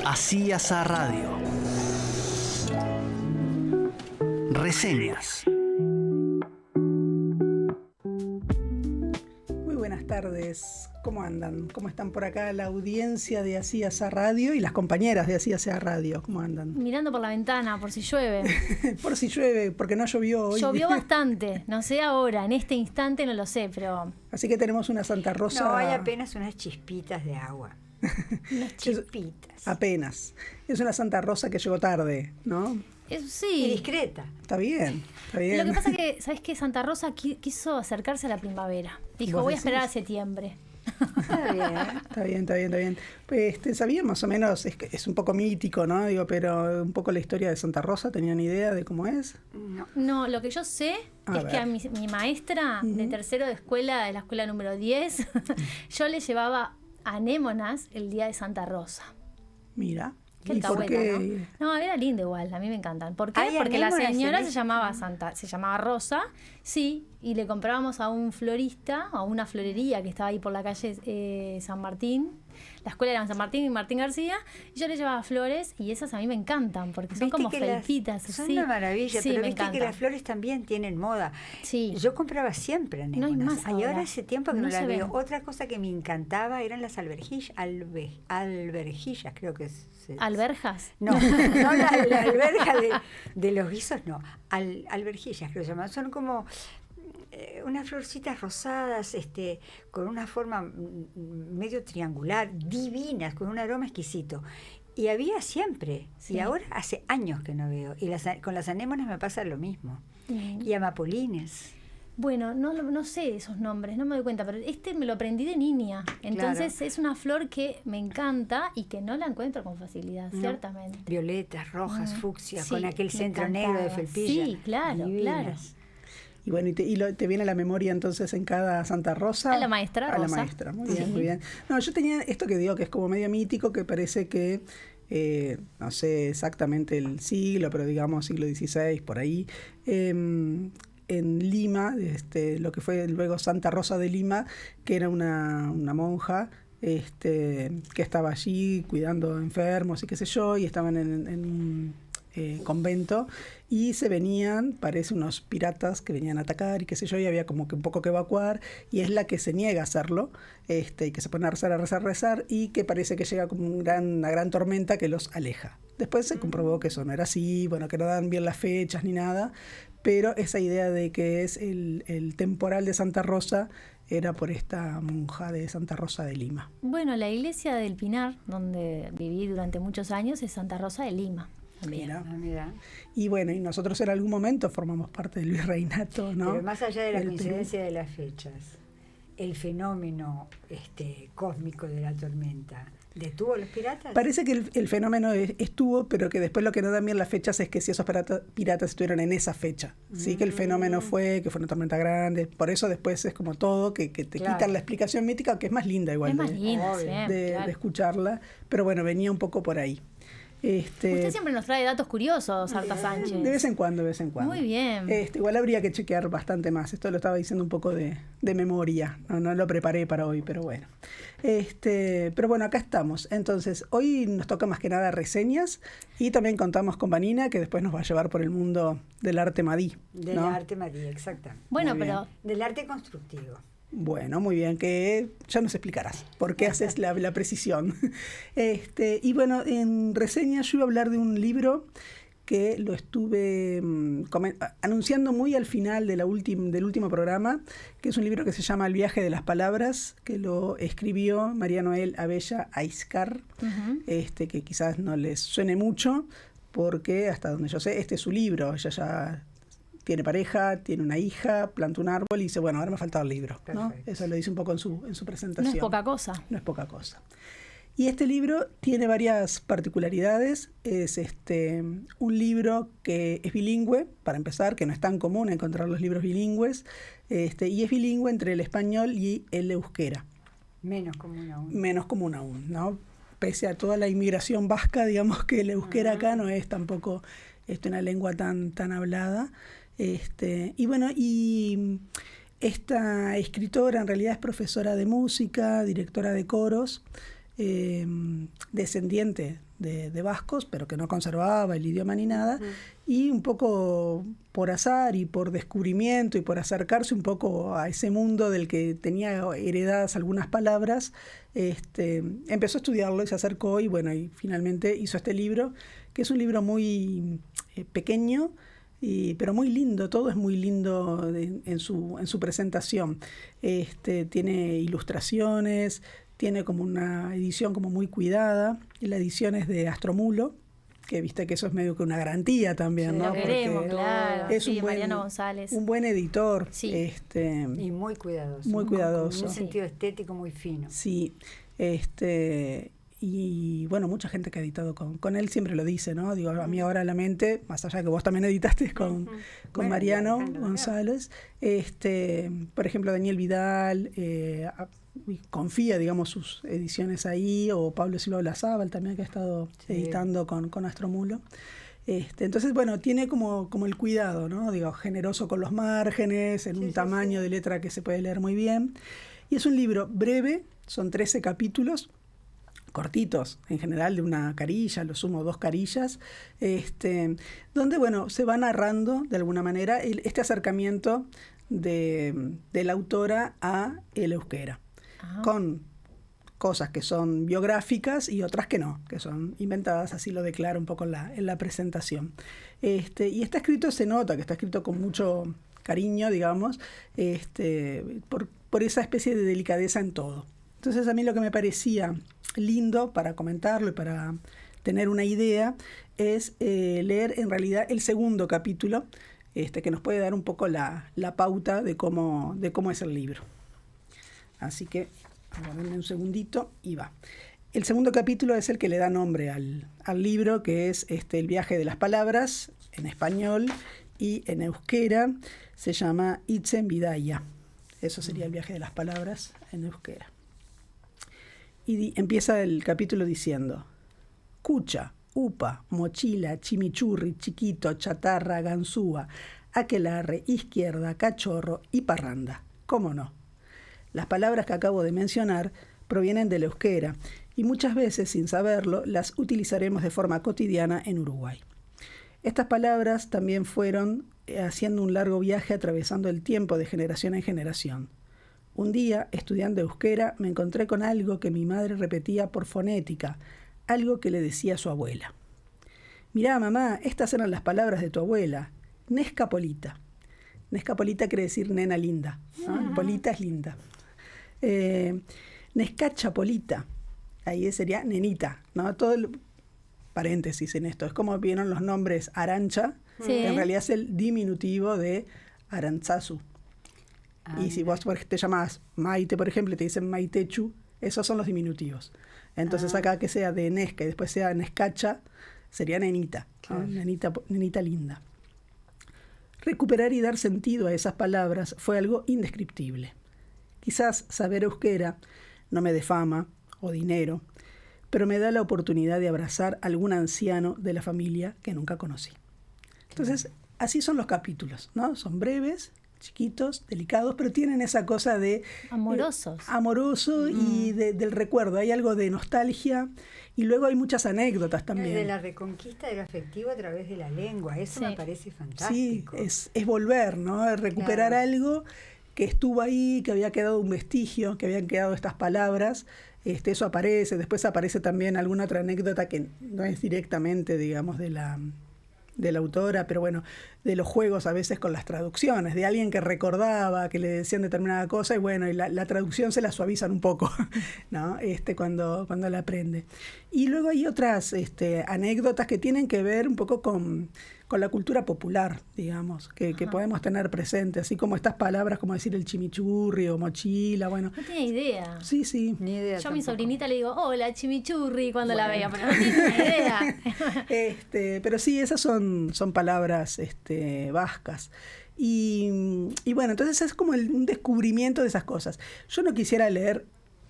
Así Asa Radio. Reseñas. Muy buenas tardes. ¿Cómo andan? ¿Cómo están por acá la audiencia de Así Asa Radio y las compañeras de Así Asa Radio? ¿Cómo andan? Mirando por la ventana, por si llueve. Por si llueve, porque no llovió hoy. Llovió bastante, no sé ahora, en este instante no lo sé, pero... Así que tenemos una Santa Rosa... No, hay apenas unas chispitas de agua. Unas chispitas. Apenas. Es una Santa Rosa que llegó tarde, ¿no? Sí. Y discreta. Está bien, está bien. Lo que pasa es que, ¿sabes qué? Santa Rosa quiso acercarse a la primavera. Dijo, voy a esperar a septiembre. Está bien. Está bien. Pues, sabía más o menos, es un poco mítico, ¿no? Digo, pero un poco la historia de Santa Rosa, ¿tenían idea de cómo es? No, lo que yo sé es que a mi maestra de tercero de escuela, de la escuela número 10, yo le llevaba anémonas el día de Santa Rosa. Mira. Qué ¿Y por qué? ¿No? Era lindo igual, a mí me encantan. ¿Por qué? ¿Hay Porque la anémonas señora en se eso? se llamaba Rosa, sí, y le comprábamos a un florista, a una florería que estaba ahí por la calle San Martín. La escuela era en San Martín y Martín García, y yo le llevaba flores, y esas a mí me encantan, porque son como felpitas. Son así. una maravilla, Sí, pero me viste que encantan. las flores también tienen moda. Sí. Yo compraba siempre anémonas. No hay más Y ahora ahora. hace tiempo que no No las se veo. ven. Otra cosa que me encantaba eran las alberjillas, creo que es. ¿Alberjas? No, no la alberja de los guisos, no. Alberjillas, creo que se llaman. Son como unas florcitas rosadas, con una forma medio triangular, divinas, con un aroma exquisito. Y había siempre, Sí. y ahora hace años que no veo. Y con las anémonas me pasa lo mismo. Y amapolines. Bueno, no sé esos nombres, no me doy cuenta, pero me lo aprendí de niña. Entonces es una flor que me encanta y que no la encuentro con facilidad, No. ciertamente. Violetas, rojas, fucsias, Sí, con aquel me centro negro de encantaba. felpilla. Sí, claro, Divinas. Y bueno, te viene a la memoria entonces en cada Santa Rosa. A la maestra A la Rosa. maestra, muy bien, Sí. muy bien. No, yo tenía esto que digo que es como medio mítico, que parece que, no sé exactamente el siglo, pero digamos siglo XVI, por ahí, en Lima, lo que fue luego Santa Rosa de Lima, que era una monja, que estaba allí cuidando enfermos y qué sé yo, y estaban en un convento, y se venían, parece, unos piratas que venían a atacar y qué sé yo, y había como que un poco que evacuar, y es la que se niega a hacerlo, y que se pone a rezar, y que parece que llega como una gran tormenta que los aleja. Después se comprobó que eso no era así, bueno, que no dan bien las fechas ni nada, pero esa idea de que es el temporal de Santa Rosa era por esta monja de Santa Rosa de Lima. Bueno, la iglesia del Pinar, donde viví durante muchos años, es Santa Rosa de Lima. Mira. Ah, mira. Y bueno, y nosotros en algún momento formamos parte del virreinato, ¿no? Pero más allá de la Del coincidencia de las fechas, el fenómeno cósmico de la tormenta, ¿detuvo a los piratas? Parece que el fenómeno estuvo, pero que después lo que no dan bien las fechas es que si esos piratas estuvieron en esa fecha. Sí, que el fenómeno fue una tormenta grande. Por eso después es como todo, que te quitan la explicación mítica, que es más linda igual Es más linda, de escucharla. Pero bueno, venía un poco por ahí. Usted siempre nos trae datos curiosos, Arta Sánchez. De vez en cuando. Muy bien. Igual habría que chequear bastante más. Esto lo estaba diciendo un poco de memoria. No lo preparé para hoy, pero bueno. Pero bueno, acá estamos. Entonces, hoy nos toca más que nada reseñas, y también contamos con Vanina, que después nos va a llevar por el mundo del arte madí. Del arte madí, exactamente. Bueno, Muy pero... Del arte constructivo. Bueno, muy bien, que ya nos explicarás por qué haces la precisión. Y bueno, en reseña yo iba a hablar de un libro que lo estuve anunciando muy al final del último programa, que es un libro que se llama El viaje de las palabras, que lo escribió María Noel Abella Aiscar, que quizás no les suene mucho, porque hasta donde yo sé, este es su libro. Ella ya tiene pareja, tiene una hija, planta un árbol y dice, bueno, ahora me falta el libro, ¿no? Eso lo dice un poco en su presentación. No es poca cosa. No es poca cosa. Y este libro tiene varias particularidades. Es un libro que es bilingüe, para empezar, que no es tan común encontrar los libros bilingües, y es bilingüe entre el español y el euskera. Menos común aún. Menos común aún, ¿no? Pese a toda la inmigración vasca, digamos que el euskera acá no es tampoco una lengua tan hablada. Y bueno, y esta escritora en realidad es profesora de música, directora de coros, descendiente de vascos, pero que no conservaba el idioma ni nada, y un poco por azar y por descubrimiento y por acercarse un poco a ese mundo del que tenía heredadas algunas palabras, empezó a estudiarlo y se acercó y bueno, y finalmente hizo este libro, que es un libro muy pequeño, pero muy lindo, todo es muy lindo en su presentación. Tiene ilustraciones, tiene como una edición como muy cuidada, y la edición es de Astromulo, que viste que eso es medio que una garantía también, sí, ¿no? Lo queremos, claro. Es sí, Mariano González. Un buen editor. Sí. Y muy cuidadoso. Muy cuidadoso. Con un sentido estético muy fino. Sí. Y bueno, mucha gente que ha editado con él siempre lo dice, ¿no? Digo, a mí ahora a la mente, más allá de que vos también editaste con Bueno, Mariano Alejandro González, por ejemplo, Daniel Vidal, confía, digamos, sus ediciones ahí, o Pablo Silva Olazábal también, que ha estado editando con Astromulo. Entonces, bueno, tiene como el cuidado, ¿no? Digo, generoso con los márgenes, en un tamaño de letra que se puede leer muy bien. Y es un libro breve, son 13 capítulos, cortitos, en general de una carilla, lo sumo 2 carillas, donde, bueno, se va narrando de alguna manera este acercamiento de la autora a el euskera, con cosas que son biográficas y otras que no, que son inventadas, así lo declara un poco en la presentación. Y está escrito, se nota que está escrito con mucho cariño, digamos, por esa especie de delicadeza en todo. Entonces a mí lo que me parecía lindo para comentarlo y para tener una idea es leer en realidad el segundo capítulo, que nos puede dar un poco la pauta de cómo es el libro. Así que, aguárdenme un segundito y va. El segundo capítulo es el que le da nombre al libro, que es El viaje de las palabras, en español, y en euskera se llama Itzen Bidaya. Eso sería el viaje de las palabras en euskera. Y empieza el capítulo diciendo: cucha, upa, mochila, chimichurri, chiquito, chatarra, ganzúa, aquelarre, izquierda, cachorro y parranda. ¿Cómo no? Las palabras que acabo de mencionar provienen del euskera y muchas veces, sin saberlo, las utilizaremos de forma cotidiana en Uruguay. Estas palabras también fueron haciendo un largo viaje atravesando el tiempo de generación en generación. Un día, estudiando euskera, me encontré con algo que mi madre repetía por fonética, algo que le decía a su abuela. Mirá, mamá, estas eran las palabras de tu abuela. Nesca polita. Nesca polita quiere decir nena linda, ¿no? Polita es linda. Nescacha polita. Ahí sería nenita, ¿no? Todo el paréntesis en esto. Es como vieron los nombres Arancha, que en realidad es el diminutivo de Arantzazu. Y si vos te llamás Maite, por ejemplo, y te dicen Maitechu, esos son los diminutivos. Entonces acá que sea de Nesca y después sea Nescacha, sería nenita, ¿no? Nenita linda. Recuperar y dar sentido a esas palabras fue algo indescriptible. Quizás saber euskera no me dé fama o dinero, pero me da la oportunidad de abrazar a algún anciano de la familia que nunca conocí. Entonces, así son los capítulos, ¿no? Son breves, chiquitos, delicados, pero tienen esa cosa de... amorosos. Amoroso y del recuerdo. Hay algo de nostalgia y luego hay muchas anécdotas también. De la reconquista del afectivo a través de la lengua. Eso me parece fantástico. Sí, es volver, ¿no? Recuperar algo que estuvo ahí, que había quedado un vestigio, que habían quedado estas palabras. Eso aparece. Después aparece también alguna otra anécdota que no es directamente, digamos, de la autora, pero bueno, de los juegos a veces con las traducciones, de alguien que recordaba, que le decían determinada cosa y bueno, y la traducción se la suavizan un poco, ¿no? Cuando la aprende. Y luego hay otras anécdotas que tienen que ver un poco con la cultura popular, digamos, que podemos tener presente, así como estas palabras, como decir el chimichurri o mochila, bueno. No tenía idea. Sí, sí. Ni idea. Yo a mi sobrinita le digo, hola chimichurri, cuando la veo, pero no tiene ni idea. Pero sí, esas son palabras vascas. Y bueno, entonces es como un descubrimiento de esas cosas. Yo no quisiera leer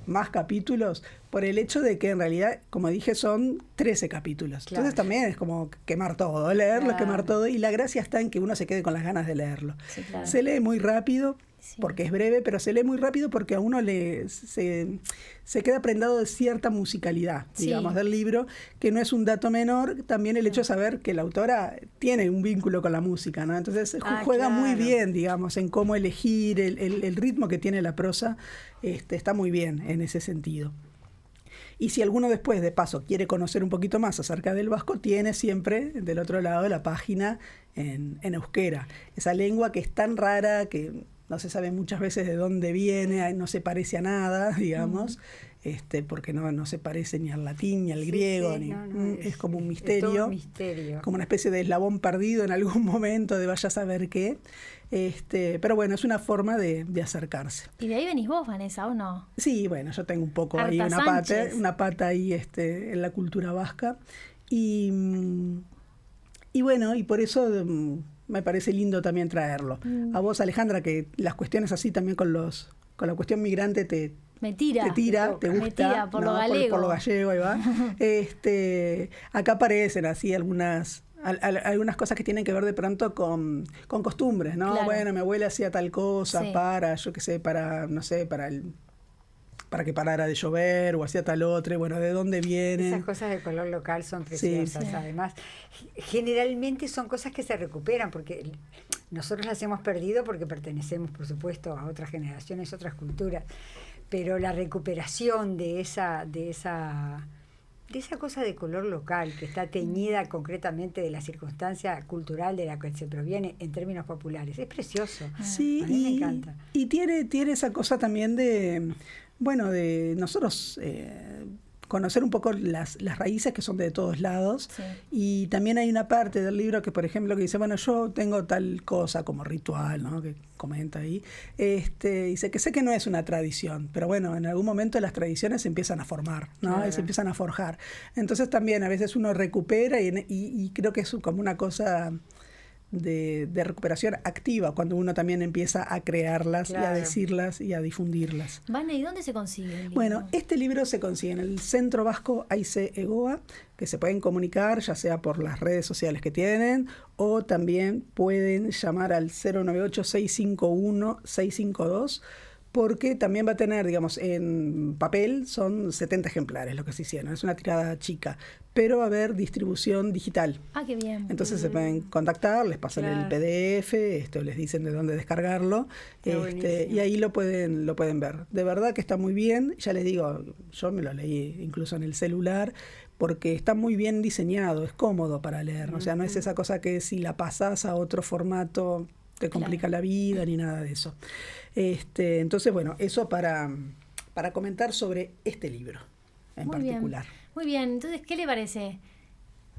más capítulos por el hecho de que en realidad, como dije, son 13 capítulos. Claro. Entonces también es como quemar todo, leerlo, quemar todo. Y la gracia está en que uno se quede con las ganas de leerlo. Sí, claro. Se lee muy rápido. Sí. porque es breve, pero se lee muy rápido porque a uno se queda prendado de cierta musicalidad, Sí. digamos, del libro, que no es un dato menor, también el hecho de saber que la autora tiene un vínculo con la música, ¿no? Entonces juega muy claro. bien, digamos, en cómo elegir, el ritmo que tiene la prosa, está muy bien en ese sentido. Y si alguno después, de paso, quiere conocer un poquito más acerca del vasco, tiene siempre del otro lado la página en euskera. Esa lengua que es tan rara que no se sabe muchas veces de dónde viene, no se parece a nada, digamos, porque no se parece ni al latín, ni al griego, es como un misterio. Es todo un misterio. Como una especie de eslabón perdido en algún momento de vaya a saber qué. Pero bueno, es una forma de acercarse. ¿Y de ahí venís vos, Vanessa, o no? Sí, bueno, yo tengo un poco Arta ahí Sánchez. una pata ahí en la cultura vasca. Y bueno, y por eso me parece lindo también traerlo. A vos, Alejandra, que las cuestiones así también con la cuestión migrante Me tira. te Me gusta, tira por lo ¿no? galego. Por lo gallego, ahí va. Acá aparecen así algunas cosas que tienen que ver de pronto con costumbres, ¿no? Claro. Bueno, mi abuela hacía tal cosa Sí. yo qué sé, no sé, para que parara de llover, o hacía tal otra, y bueno, ¿de dónde vienen? Esas cosas de color local son preciosas. Sí. Además, generalmente son cosas que se recuperan, porque nosotros las hemos perdido porque pertenecemos, por supuesto, a otras generaciones, otras culturas. Pero la recuperación de esa cosa de color local, que está teñida concretamente de la circunstancia cultural de la que se proviene en términos populares, es precioso. Sí, A mí me encanta. Y tiene esa cosa también de nosotros conocer un poco las raíces que son de todos lados. Sí. Y también hay una parte del libro que, por ejemplo, que dice, bueno, yo tengo tal cosa como ritual, ¿no? Que comenta ahí. Dice que sé que no es una tradición, pero bueno, en algún momento las tradiciones se empiezan a formar, ¿no? Claro. Se empiezan a forjar. Entonces también a veces uno recupera y creo que es como una cosa de recuperación activa, cuando uno también empieza a crearlas y a Claro. decirlas y a difundirlas. Vane, ¿y dónde se consigue el libro? Bueno, este libro se consigue en el Centro Vasco Aice Egoa, que se pueden comunicar ya sea por las redes sociales que tienen, o también pueden llamar al 098-651-652, porque también va a tener, digamos, en papel son 70 ejemplares lo que se hicieron, es una tirada chica, pero va a haber distribución digital. Ah, qué bien. Entonces se pueden contactar, les pasan el Claro. PDF, les dicen de dónde descargarlo, Qué buenísimo. y ahí lo pueden ver. De verdad que está muy bien, ya les digo, yo me lo leí incluso en el celular, porque está muy bien diseñado, es cómodo para leer, o sea, no es esa cosa que si la pasás a otro formato te complica la vida ni nada de eso. Entonces, bueno, eso para comentar sobre este libro en Muy particular. bien. Muy bien, entonces, ¿qué le parece?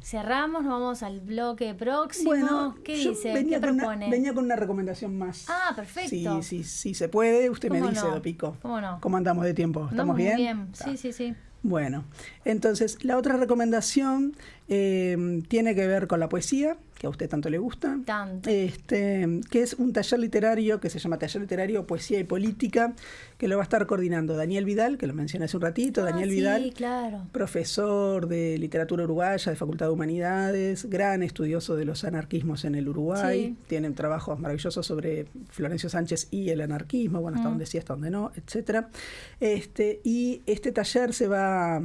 ¿Cerramos? ¿Nos vamos al bloque próximo? Bueno, ¿Qué yo dice? venía ¿Qué con propone? venía con una recomendación más. Ah, perfecto. Sí, se puede, usted me ¿Cómo dice, no? Dopico. ¿Cómo no? ¿Cómo andamos de tiempo? ¿Estamos Muy bien? bien. Está. Sí. Bueno, entonces la otra recomendación tiene que ver con la poesía, que a usted tanto le gusta. Tanto. Que es un taller literario que se llama Taller Literario Poesía y Política, que lo va a estar coordinando Daniel Vidal, que lo mencioné hace un ratito. Daniel sí, Vidal, claro. profesor de literatura uruguaya, de Facultad de Humanidades, gran estudioso de los anarquismos en el Uruguay. Sí. Tienen trabajos maravillosos sobre Florencio Sánchez y el anarquismo, bueno, hasta donde sí, hasta donde no, etcétera. Y este taller se va a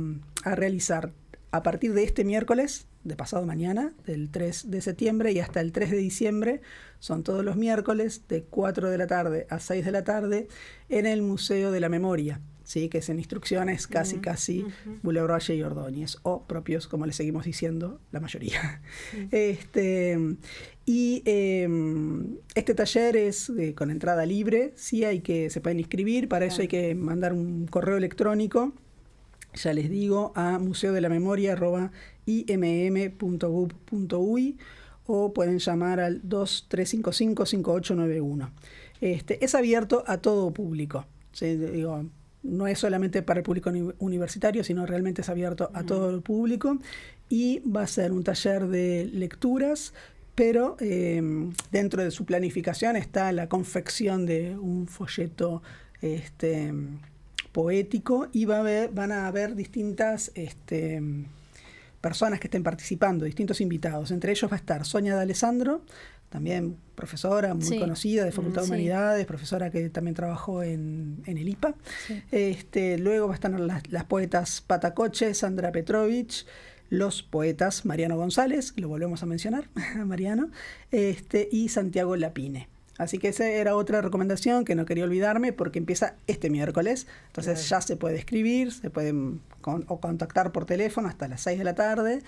realizar a partir de este miércoles, de pasado mañana, del 3 de septiembre y hasta el 3 de diciembre. Son todos los miércoles de 4 de la tarde a 6 de la tarde en el Museo de la Memoria, ¿sí? Que es en Instrucciones casi Boulevard Valle y Ordóñez, o propios, como le seguimos diciendo, la mayoría. Este taller es con entrada libre, sí, se pueden inscribir, para eso hay que mandar un correo electrónico, ya les digo, a museodelamemoria@imm.gov.uy, o pueden llamar al 2355-5891. Es abierto a todo público, ¿sí? Digo, no es solamente para el público universitario, sino realmente es abierto a todo el público, y va a ser un taller de lecturas, pero dentro de su planificación está la confección de un folleto poético, y van a haber distintas personas que estén participando, distintos invitados. Entre ellos va a estar Sonia D'Alessandro, también profesora muy conocida de Facultad de Humanidades, profesora que también trabajó en el IPA. Sí. Luego va a estar las poetas Patacoche, Sandra Petrovich, los poetas Mariano González, lo volvemos a mencionar, Mariano, y Santiago Lapine. Así que esa era otra recomendación que no quería olvidarme porque empieza este miércoles. Entonces ya se puede escribir, se pueden contactar por teléfono hasta las 6 de la tarde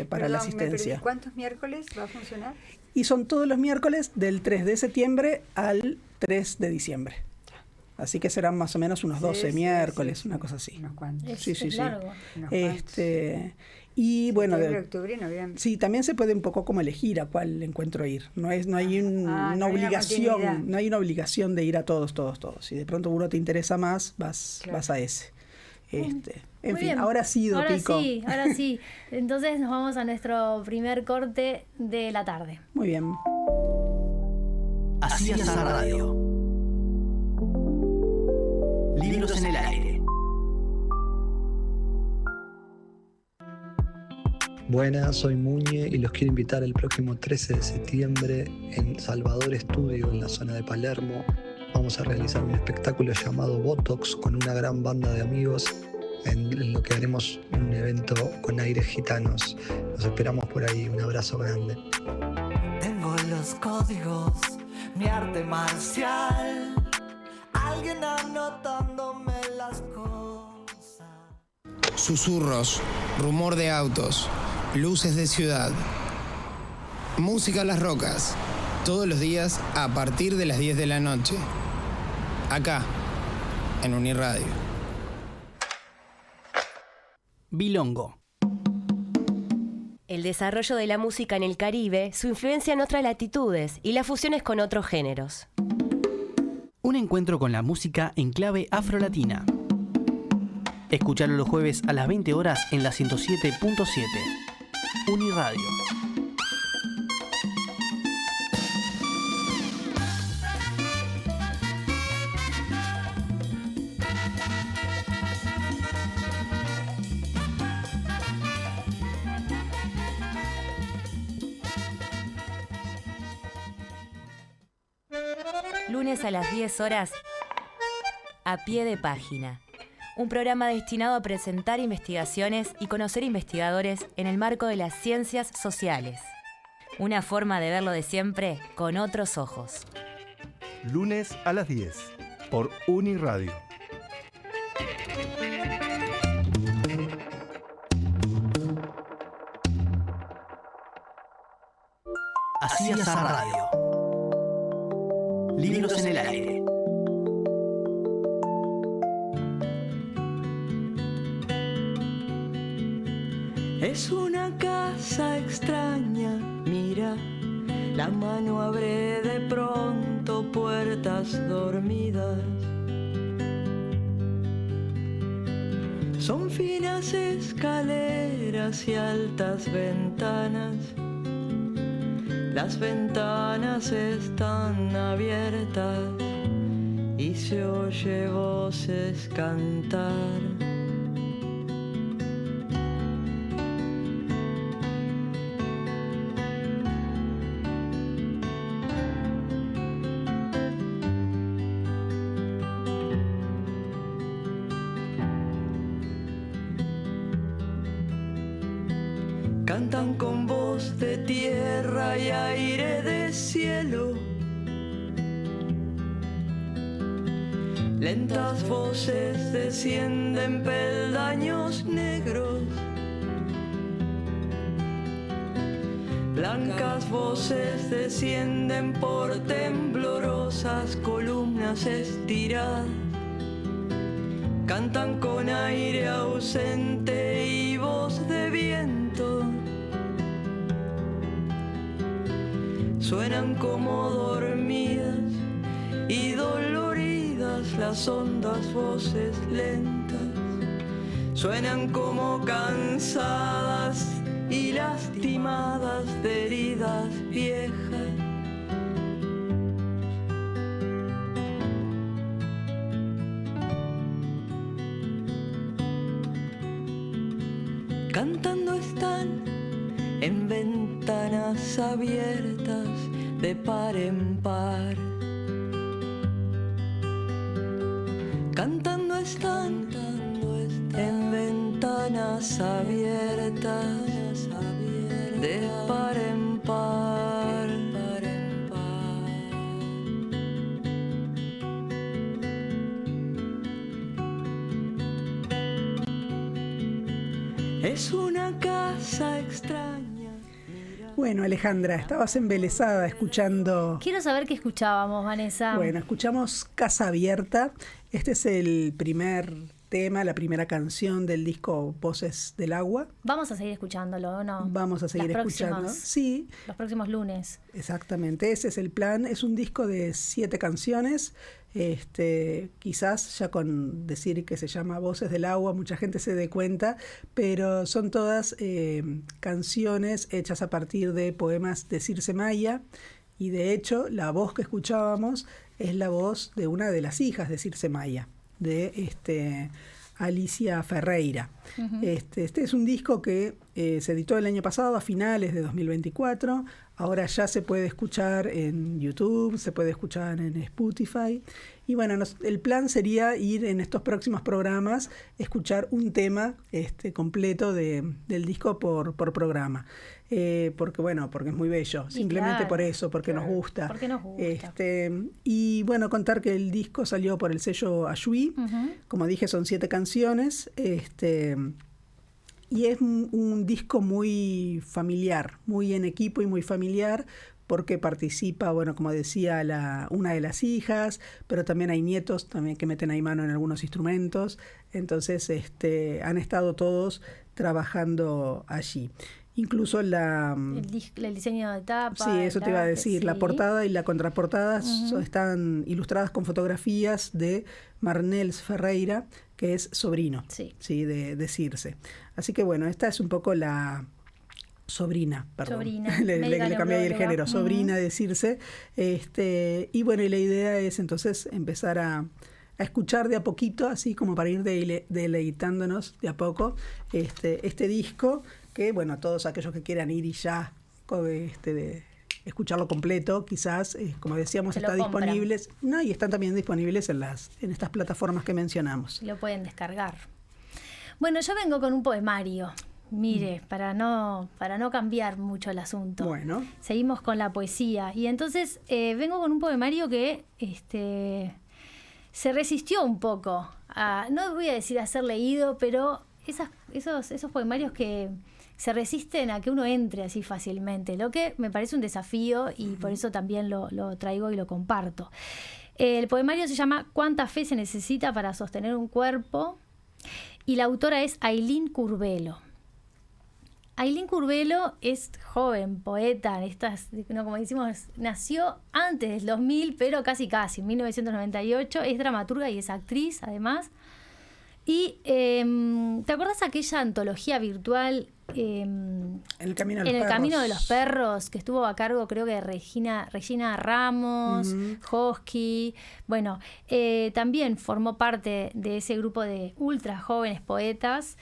para la asistencia. ¿Cuántos miércoles va a funcionar? Y son todos los miércoles del 3 de septiembre al 3 de diciembre. Así que serán más o menos unos 12 miércoles, una cosa así. Unos cuantos. Es largo. Y bueno, octubre, noviembre. Sí, también se puede un poco como elegir a cuál encuentro ir. No hay una obligación, no hay una obligación de ir a todos. Si de pronto uno te interesa más, vas a ese. En fin, bien. Ahora sí, Pico. Ahora sí. Entonces nos vamos a nuestro primer corte de la tarde. Muy bien. Así es la radio. Libros en el aire. Buenas, soy Muñe y los quiero invitar el próximo 13 de septiembre en Salvador Estudio, en la zona de Palermo. Vamos a realizar un espectáculo llamado Botox con una gran banda de amigos en lo que haremos un evento con aires gitanos. Los esperamos por ahí, un abrazo grande. Tengo los códigos, mi arte marcial, alguien anotándome las cosas. Susurros, rumor de autos, luces de ciudad, música a las rocas, todos los días a partir de las 10 de la noche, acá, en Uniradio. Bilongo. El desarrollo de la música en el Caribe, su influencia en otras latitudes y las fusiones con otros géneros. Un encuentro con la música en clave afrolatina. Escuchalo los jueves a las 20 horas en la 107.7. Uniradio. Lunes a las 10 horas, A Pie de Página. Un programa destinado a presentar investigaciones y conocer investigadores en el marco de las ciencias sociales. Una forma de verlo de siempre con otros ojos. Lunes a las 10 por Uniradio. Así es la radio. Libros en el aire. Es una casa extraña, mira, la mano abre de pronto puertas dormidas. Son finas escaleras y altas ventanas. Las ventanas están abiertas y se oye voces cantar. Cantan con voz de tierra y aire de cielo. Lentas voces descienden peldaños negros. Blancas voces descienden por temblorosas columnas estiradas. Cantan con aire ausente y voz de viento. Suenan como dormidas y doloridas las hondas voces lentas. Suenan como cansadas y lastimadas de heridas viejas. Cantando están en ventanas abiertas de par en par. Cantando están en ventanas abiertas de par en par. Es una casa extraña. Bueno, Alejandra, estabas embelesada escuchando... Quiero saber qué escuchábamos, Vanessa. Bueno, escuchamos Casa Abierta. Este es el primer tema, la primera canción del disco Voces del Agua. Vamos a seguir escuchándolo, ¿o no? Vamos a seguir escuchando. Sí. Los próximos lunes. Exactamente, ese es el plan. Es un disco de 7 canciones. Quizás ya con decir que se llama Voces del Agua mucha gente se dé cuenta, pero son todas canciones hechas a partir de poemas de Circe Maya, y de hecho la voz que escuchábamos es la voz de una de las hijas de Circe Maya, de Alicia Ferreira. Uh-huh. Este es un disco que se editó el año pasado, a finales de 2024. Ahora ya se puede escuchar en YouTube, se puede escuchar en Spotify. Y bueno, el plan sería ir en estos próximos programas, escuchar un tema completo del disco por programa. Porque es muy bello, simplemente claro, por eso, porque nos gusta. Porque nos gusta. Y bueno, contar que el disco salió por el sello Ayuí. Uh-huh. Como dije, son 7 canciones. Y es un disco muy familiar, muy en equipo y muy familiar, porque participa, bueno, como decía, una de las hijas, pero también hay nietos también que meten ahí mano en algunos instrumentos. Entonces han estado todos trabajando allí. Incluso el diseño de tapa. Sí, eso te iba a decir. Sí. La portada y la contraportada uh-huh. están ilustradas con fotografías de Marnels Ferreira, que es sobrino sí, de Circe. Así que bueno, esta es un poco la sobrina, perdón. Sobrina. le cambié ahí el género, sobrina de Circe. Y bueno, y la idea es entonces empezar a escuchar de a poquito, así como para ir deleitándonos de a poco este disco, que bueno, todos aquellos que quieran ir y ya escucharlo completo, quizás, como decíamos, está disponible. No, y están también disponibles en estas plataformas que mencionamos. Lo pueden descargar. Bueno, yo vengo con un poemario. Mire, para no cambiar mucho el asunto. Bueno. Seguimos con la poesía. Y entonces vengo con un poemario que se resistió un poco no voy a decir a ser leído, pero esos poemarios que se resisten a que uno entre así fácilmente, lo que me parece un desafío y por eso también lo traigo y lo comparto. El poemario se llama ¿Cuánta fe se necesita para sostener un cuerpo? Y la autora es Ailín Curbelo. Ailín Curbelo es joven, poeta, como decimos, nació antes del 2000, pero casi, en 1998, es dramaturga y es actriz, además. Y ¿te acuerdas aquella antología virtual En el Camino de los Perros, que estuvo a cargo, creo que de Regina Ramos, uh-huh. Hosky? Bueno, también formó parte de ese grupo de ultra jóvenes poetas.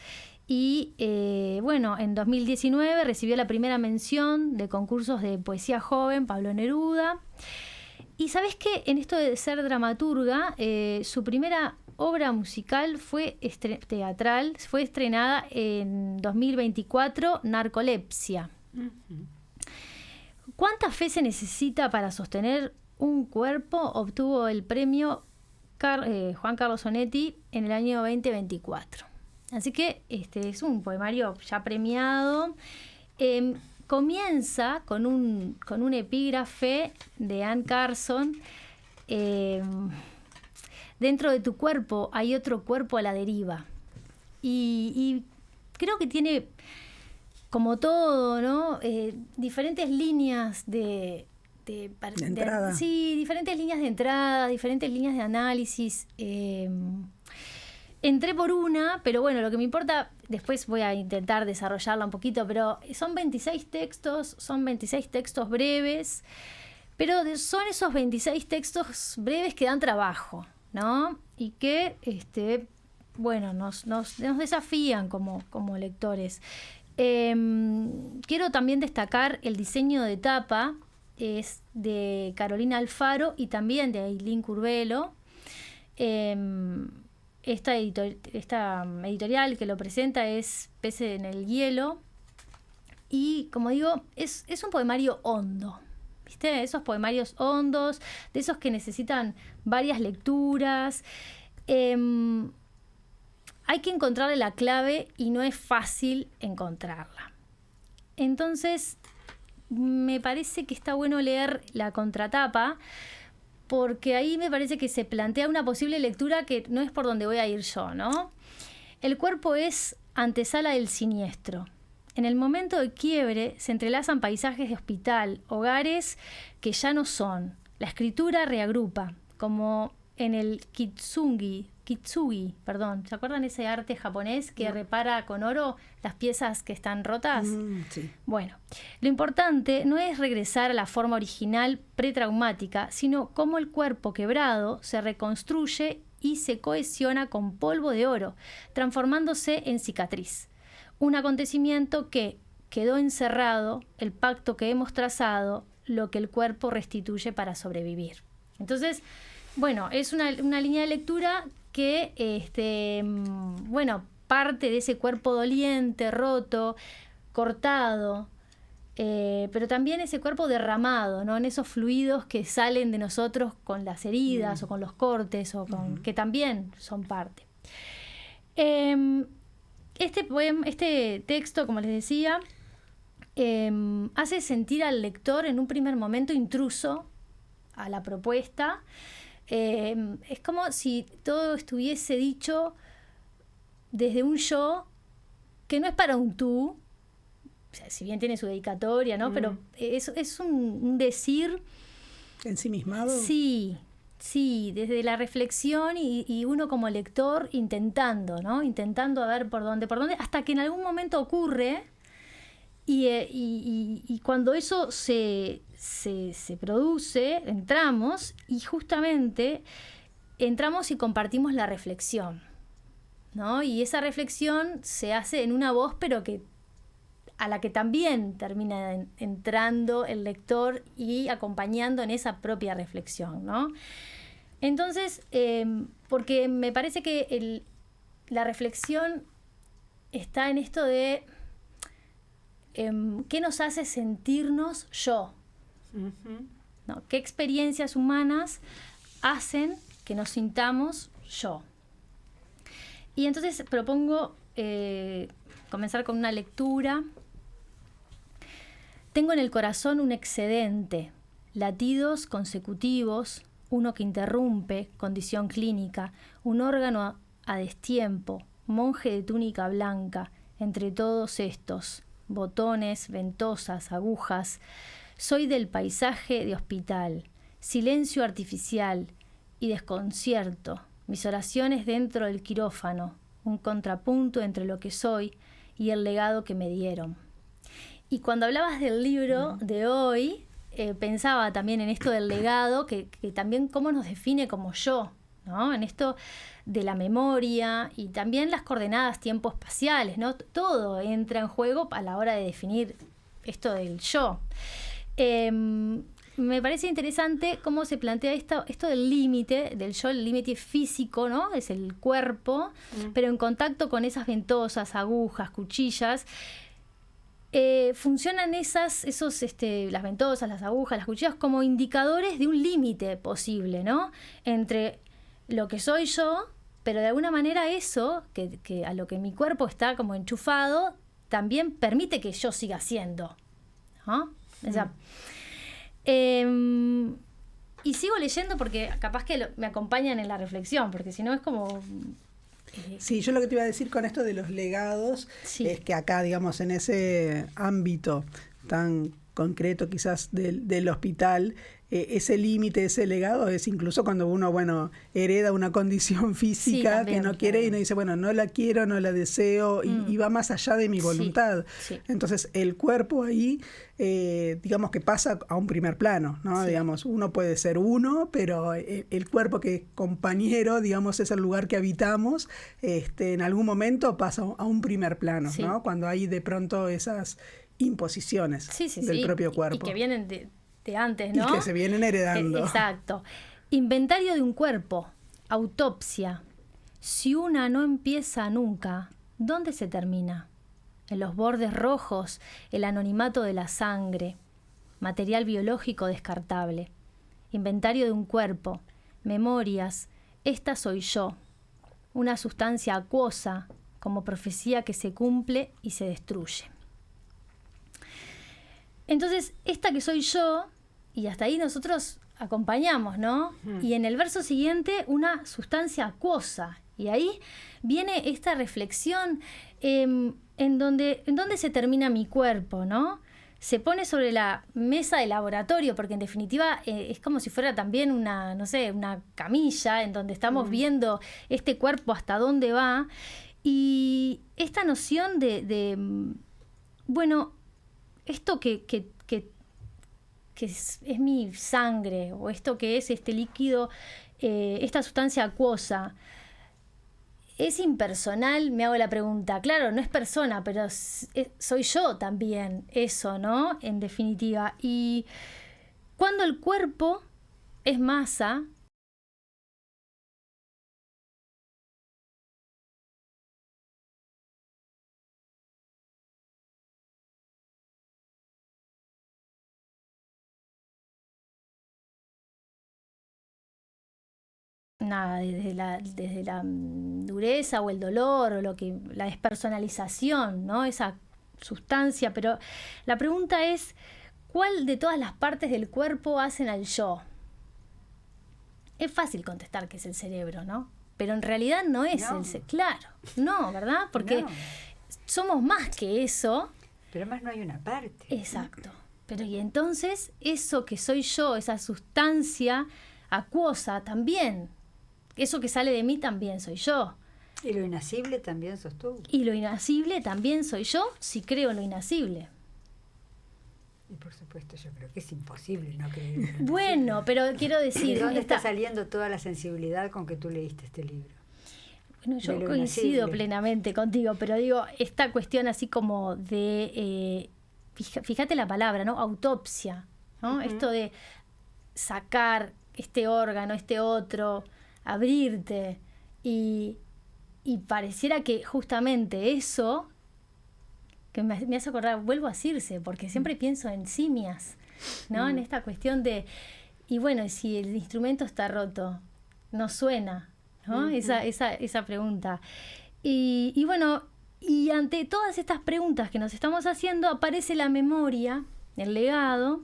Y en 2019 recibió la primera mención de concursos de poesía joven, Pablo Neruda. Y ¿sabés qué? En esto de ser dramaturga, su primera obra musical teatral fue estrenada en 2024, Narcolepsia. Uh-huh. ¿Cuánta fe se necesita para sostener un cuerpo? Obtuvo el premio Juan Carlos Onetti en el año 2024. Así que es un poemario ya premiado. Comienza con un epígrafe de Anne Carson. Dentro de tu cuerpo hay otro cuerpo a la deriva. Y creo que tiene, como todo, ¿no? Diferentes líneas de entrada. Sí, diferentes líneas de entrada, diferentes líneas de análisis. Entré por una, pero bueno, lo que me importa, después voy a intentar desarrollarla un poquito, pero son 26 textos breves, pero son esos 26 textos breves que dan trabajo, ¿no? Y que, nos desafían como lectores. Quiero también destacar el diseño de tapa, es de Carolina Alfaro y también de Ailín Curvelo. Esta editorial que lo presenta es Peces en el hielo. Y como digo, es un poemario hondo. ¿Viste? Esos poemarios hondos, de esos que necesitan varias lecturas. Hay que encontrarle la clave y no es fácil encontrarla. Entonces, me parece que está bueno leer la contratapa, porque ahí me parece que se plantea una posible lectura que no es por donde voy a ir yo, ¿no? El cuerpo es antesala del siniestro. En el momento de quiebre se entrelazan paisajes de hospital, hogares que ya no son. La escritura reagrupa, como en el kitsugi, ¿se acuerdan ese arte japonés que repara con oro las piezas que están rotas? Sí. Bueno, lo importante no es regresar a la forma original pretraumática, sino cómo el cuerpo quebrado se reconstruye y se cohesiona con polvo de oro, transformándose en cicatriz. Un acontecimiento que quedó encerrado, el pacto que hemos trazado, lo que el cuerpo restituye para sobrevivir. Entonces, bueno, es una línea de lectura que, parte de ese cuerpo doliente, roto, cortado, pero también ese cuerpo derramado, ¿no? En esos fluidos que salen de nosotros con las heridas o con los cortes, o que también son parte. Este texto, como les decía, hace sentir al lector en un primer momento intruso a la propuesta. Es como si todo estuviese dicho desde un yo que no es para un tú, o sea, si bien tiene su dedicatoria, ¿no? Pero es un decir ensimismado. Sí, desde la reflexión y uno como lector intentando, ¿no? Intentando a ver por dónde, hasta que en algún momento ocurre y cuando eso se produce, entramos y justamente entramos y compartimos la reflexión, ¿no? Y esa reflexión se hace en una voz, pero a la que también termina entrando el lector y acompañando en esa propia reflexión, ¿no? Entonces, porque me parece que la reflexión está en esto de qué nos hace sentirnos yo, ¿no? ¿Qué experiencias humanas hacen que nos sintamos yo? Y entonces propongo comenzar con una lectura. Tengo en el corazón un excedente, latidos consecutivos, uno que interrumpe, condición clínica, un órgano a destiempo, monje de túnica blanca, entre todos estos, botones, ventosas, agujas. Soy del paisaje de hospital, silencio artificial y desconcierto, mis oraciones dentro del quirófano, un contrapunto entre lo que soy y el legado que me dieron. Y cuando hablabas del libro de hoy, pensaba también en esto del legado, que también cómo nos define como yo, ¿no? En esto de la memoria y también las coordenadas tiempo-espaciales, ¿no? Todo entra en juego a la hora de definir esto del yo. Me parece interesante cómo se plantea esto del límite, del yo, el límite físico, ¿no? Es el cuerpo, pero en contacto con esas ventosas, agujas, cuchillas. Funcionan las ventosas, las agujas, las cuchillas como indicadores de un límite posible, ¿no? Entre lo que soy yo, pero de alguna manera eso, que a lo que mi cuerpo está como enchufado, también permite que yo siga siendo, ¿no? O sea, y sigo leyendo porque capaz que me acompañan en la reflexión, porque si no es como... Sí, yo lo que te iba a decir con esto de los legados es que acá, digamos, en ese ámbito tan concreto quizás del hospital, ese límite, ese legado es incluso cuando uno, hereda una condición física también, que no quiere y uno dice, no la quiero, no la deseo y va más allá de mi voluntad. Sí. Entonces el cuerpo ahí, digamos que pasa a un primer plano, ¿no? Sí. Digamos, uno puede ser uno, pero el cuerpo que es compañero, digamos, es el lugar que habitamos, en algún momento pasa a un primer plano, Sí. ¿no? Cuando hay de pronto esas imposiciones del propio cuerpo. Y que vienen de antes, ¿no? Y que se vienen heredando. Exacto. Inventario de un cuerpo, autopsia. Si una no empieza nunca, ¿dónde se termina? En los bordes rojos, el anonimato de la sangre, material biológico descartable. Inventario de un cuerpo, memorias, esta soy yo. Una sustancia acuosa, como profecía que se cumple y se destruye. Entonces, esta que soy yo, y hasta ahí nosotros acompañamos, ¿no? Y en el verso siguiente, una sustancia acuosa. Y ahí viene esta reflexión en donde se termina mi cuerpo, ¿no? Se pone sobre la mesa de laboratorio, porque en definitiva es como si fuera también una camilla en donde estamos viendo este cuerpo hasta dónde va. Y esta noción de esto que es mi sangre, o esto que es este líquido, esta sustancia acuosa, ¿es impersonal? Me hago la pregunta. Claro, no es persona, pero soy yo también, eso, ¿no? En definitiva. Y cuando el cuerpo es masa, desde la dureza o el dolor o la despersonalización, ¿no? Esa sustancia, pero la pregunta es, ¿cuál de todas las partes del cuerpo hacen al yo? Es fácil contestar que es el cerebro, ¿no? Pero en realidad no es el cerebro. Claro, no, ¿verdad? Porque somos más que eso. Pero además no hay una parte. Exacto. Pero y entonces, eso que soy yo, esa sustancia acuosa también, eso que sale de mí también soy yo. Y lo inasible también sos tú. Y lo inasible también soy yo, si creo en lo inasible. Y por supuesto yo creo que es imposible no creer en lo inasible. Bueno, pero quiero decir... ¿De dónde está saliendo toda la sensibilidad con que tú leíste este libro? Bueno, yo coincido plenamente contigo, pero digo, esta cuestión así como de... fíjate la palabra, ¿no? Autopsia, ¿no? Esto de sacar este órgano, este otro, abrirte, y pareciera que justamente eso, que me hace acordar, vuelvo a Circe, porque siempre pienso en simias, ¿no? En esta cuestión de, y bueno, si el instrumento está roto, no suena, ¿no? Esa pregunta. Y bueno, y ante todas estas preguntas que nos estamos haciendo, aparece la memoria, el legado,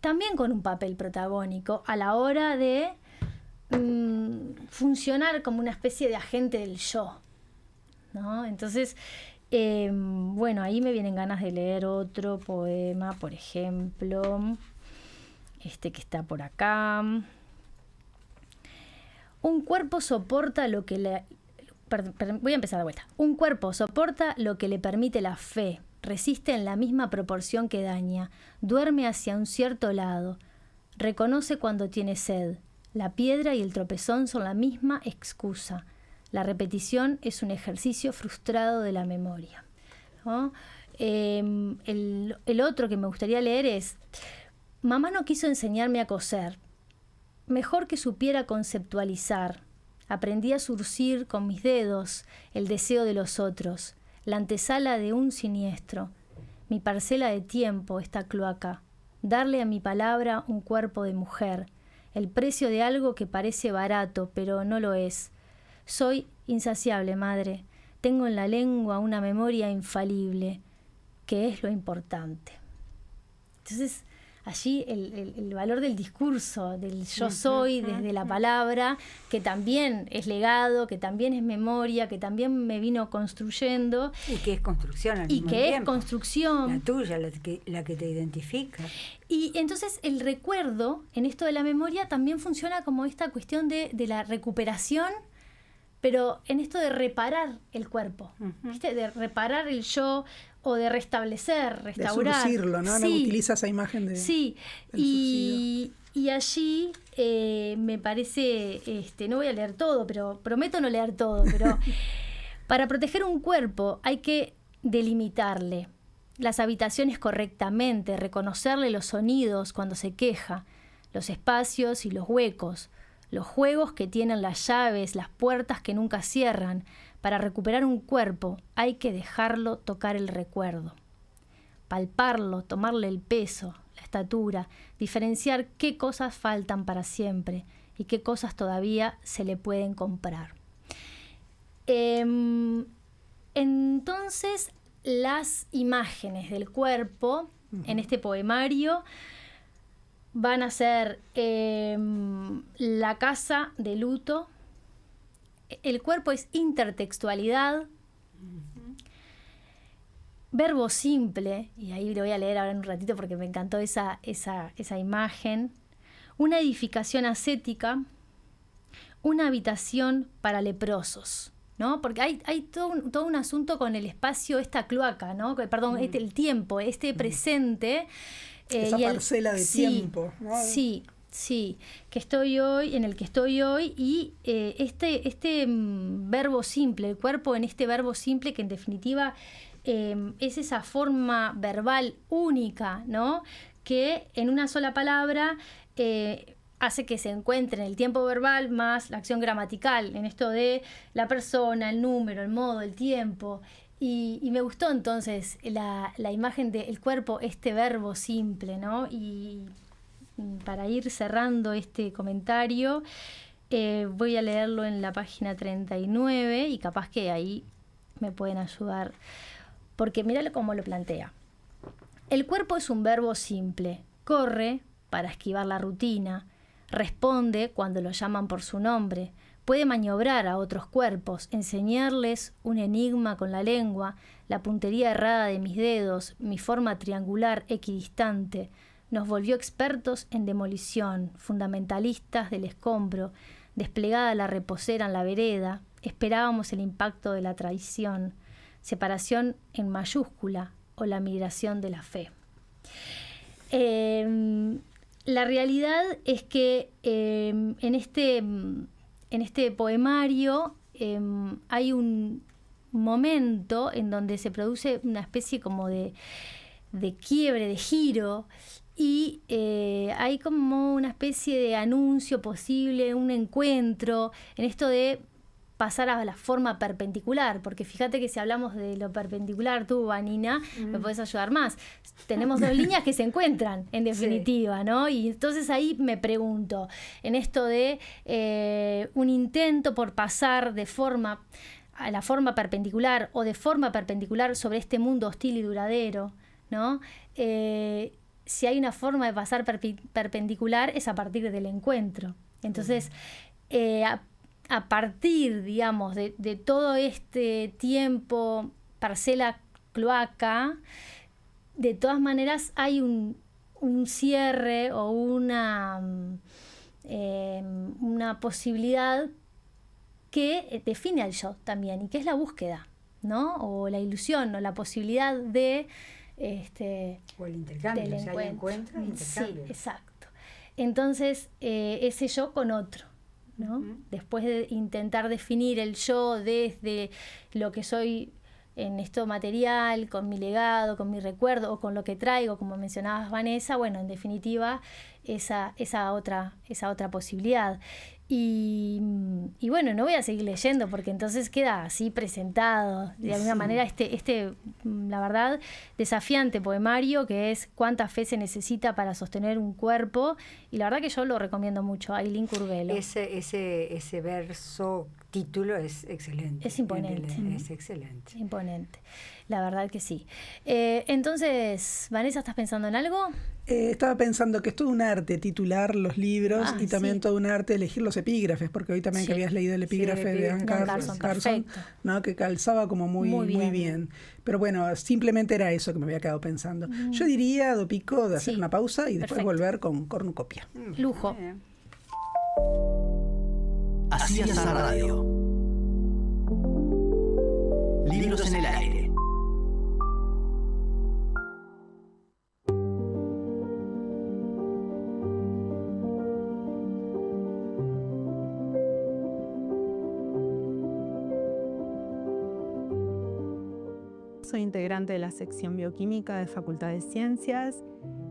también con un papel protagónico a la hora de funcionar como una especie de agente del yo, ¿no? Entonces, bueno, ahí me vienen ganas de leer otro poema, por ejemplo, este que está por acá. Un cuerpo soporta lo que le... Perdón, voy a empezar de vuelta. Un cuerpo soporta lo que le permite la fe, resiste en la misma proporción que daña, duerme hacia un cierto lado, reconoce cuando tiene sed. La piedra y el tropezón son la misma excusa. La repetición es un ejercicio frustrado de la memoria, ¿no? El otro que me gustaría leer es: mamá no quiso enseñarme a coser. Mejor que supiera conceptualizar. Aprendí a surcir con mis dedos el deseo de los otros, la antesala de un siniestro. Mi parcela de tiempo, esta cloaca. Darle a mi palabra un cuerpo de mujer. El precio de algo que parece barato, pero no lo es. Soy insaciable, madre. Tengo en la lengua una memoria infalible, que es lo importante. Entonces, allí el valor del discurso, del yo soy desde la palabra, que también es legado, que también es memoria, que también me vino construyendo. Y que es construcción al mismo que tiempo. es construcción. La tuya, la que te identifica. Y entonces el recuerdo, en esto de la memoria, también funciona como esta cuestión de la recuperación, pero en esto de reparar el cuerpo, ¿viste? De reparar el yo, o de restablecer, restaurar. De surcirlo, ¿no? Sí. No utiliza esa imagen de... Sí, y allí me parece, no voy a leer todo, pero prometo no leer todo, pero para proteger un cuerpo hay que delimitarle las habitaciones correctamente, reconocerle los sonidos cuando se queja, los espacios y los huecos, los juegos que tienen las llaves, las puertas que nunca cierran. Para recuperar un cuerpo hay que dejarlo tocar el recuerdo, palparlo, tomarle el peso, la estatura, diferenciar qué cosas faltan para siempre y qué cosas todavía se le pueden comprar. Entonces, las imágenes del cuerpo en este poemario van a ser la casa de luto. El cuerpo es intertextualidad, verbo simple, y ahí lo voy a leer ahora en un ratito porque me encantó esa imagen, una edificación ascética, una habitación para leprosos, ¿no? Porque hay todo un asunto con el espacio, esta cloaca, ¿no? Perdón, el tiempo, presente. Esa parcela de tiempo, ¿no? Sí, en el que estoy hoy, y este verbo simple, el cuerpo en este verbo simple, que en definitiva es esa forma verbal única, ¿no? Que en una sola palabra hace que se encuentre en el tiempo verbal más la acción gramatical, en esto de la persona, el número, el modo, el tiempo. Y me gustó entonces la imagen del cuerpo, este verbo simple, ¿no? Y para ir cerrando este comentario, voy a leerlo en la página 39 y capaz que ahí me pueden ayudar, porque míralo cómo lo plantea. El cuerpo es un verbo simple, corre para esquivar la rutina, responde cuando lo llaman por su nombre, puede maniobrar a otros cuerpos, enseñarles un enigma con la lengua, la puntería errada de mis dedos, mi forma triangular equidistante. Nos volvió expertos en demolición, fundamentalistas del escombro, desplegada la reposera en la vereda, esperábamos el impacto de la traición, separación en mayúscula o la migración de la fe. La realidad es que en este poemario hay un momento en donde se produce una especie como de quiebre, de giro, y hay como una especie de anuncio posible, un encuentro en esto de pasar a la forma perpendicular, porque fíjate que si hablamos de lo perpendicular, tú, Vanina, me podés ayudar más. Tenemos dos líneas que se encuentran, en definitiva, ¿no? Y entonces ahí me pregunto, en esto de un intento por pasar a la forma perpendicular o de forma perpendicular sobre este mundo hostil y duradero, ¿no? Si hay una forma de pasar perpendicular es a partir del encuentro. Entonces, a partir, digamos, de todo este tiempo, parcela cloaca, de todas maneras hay un cierre o una posibilidad que define al yo también, y que es la búsqueda, ¿no? O la ilusión, o la posibilidad de... o el intercambio, del encuentro. Intercambio. Sí, exacto. Entonces, ese yo con otro, ¿no? Después de intentar definir el yo desde lo que soy en esto material, con mi legado, con mi recuerdo, o con lo que traigo, como mencionabas, Vanessa, bueno, en definitiva, esa otra posibilidad. Y bueno, no voy a seguir leyendo porque entonces queda así presentado de alguna manera la verdad, desafiante poemario, que es Cuánta fe se necesita para sostener un cuerpo, y la verdad que yo lo recomiendo mucho, Ailín Curvelo. Ese verso título es excelente. Es imponente. Es excelente. Imponente. La verdad que sí. Entonces, Vanessa, ¿estás pensando en algo? Estaba pensando que es todo un arte titular los libros y también todo un arte elegir los epígrafes, porque hoy también que habías leído el epígrafe de Anne Carson, ¿no? Que calzaba como muy bien. Pero bueno, simplemente era eso que me había quedado pensando. Yo diría, Dopico, de hacer una pausa y después volver con cornucopia. Lujo. Así es la radio. Libros en el aire. Soy integrante de la sección bioquímica de Facultad de Ciencias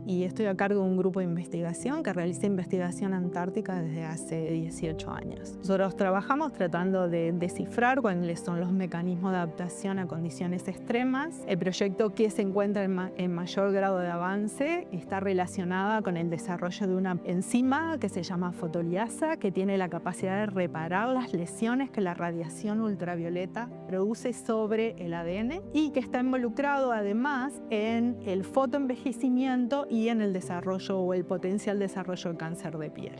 y estoy a cargo de un grupo de investigación que realiza investigación antártica desde hace 18 años. Nosotros trabajamos tratando de descifrar cuáles son los mecanismos de adaptación a condiciones extremas. El proyecto que se encuentra en mayor grado de avance está relacionada con el desarrollo de una enzima que se llama fotoliasa, que tiene la capacidad de reparar las lesiones que la radiación ultravioleta produce sobre el ADN y que está involucrado además en el fotoenvejecimiento y en el desarrollo o el potencial desarrollo de cáncer de piel.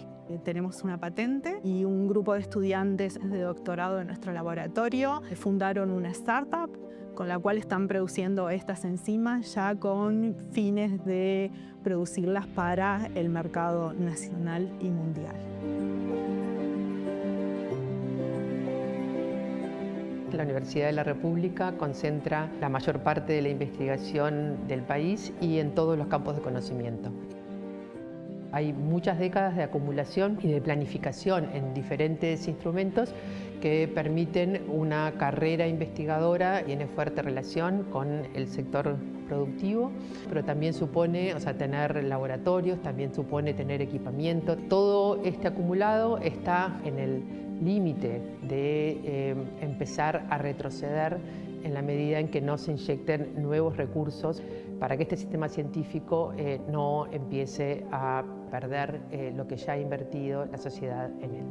Tenemos una patente y un grupo de estudiantes de doctorado de nuestro laboratorio fundaron una startup con la cual están produciendo estas enzimas ya con fines de producirlas para el mercado nacional y mundial. La Universidad de la República concentra la mayor parte de la investigación del país y en todos los campos de conocimiento. Hay muchas décadas de acumulación y de planificación en diferentes instrumentos que permiten una carrera investigadora y tiene fuerte relación con el sector productivo, pero también supone tener laboratorios, también supone tener equipamiento. Todo este acumulado está en el límite de empezar a retroceder en la medida en que no se inyecten nuevos recursos para que este sistema científico no empiece a perder lo que ya ha invertido la sociedad en él.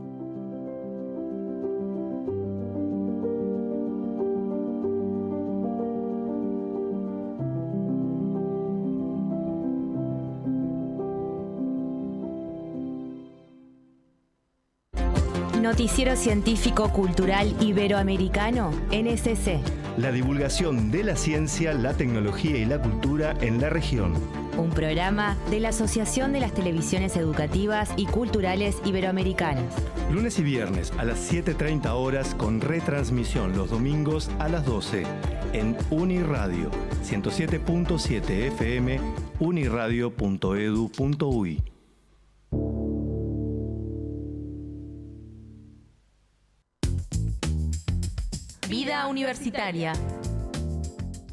Noticiero Científico Cultural Iberoamericano, NSC. La divulgación de la ciencia, la tecnología y la cultura en la región. Un programa de la Asociación de las Televisiones Educativas y Culturales Iberoamericanas. Lunes y viernes a las 7:30 horas con retransmisión los domingos a las 12 en Uniradio 107.7 FM, uniradio.edu.uy. Vida universitaria.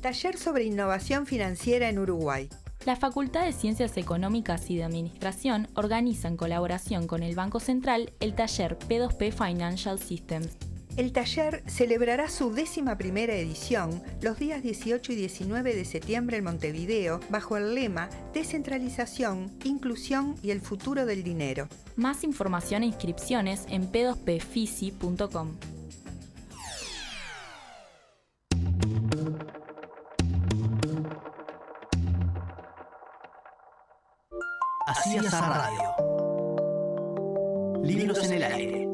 Taller sobre innovación financiera en Uruguay. La Facultad de Ciencias Económicas y de Administración organiza en colaboración con el Banco Central el taller P2P Financial Systems. El taller celebrará su 11ª edición los días 18 y 19 de septiembre en Montevideo bajo el lema Descentralización, Inclusión y el futuro del dinero. Más información e inscripciones en p2pfisi.com. Así es la radio. Libros en el aire.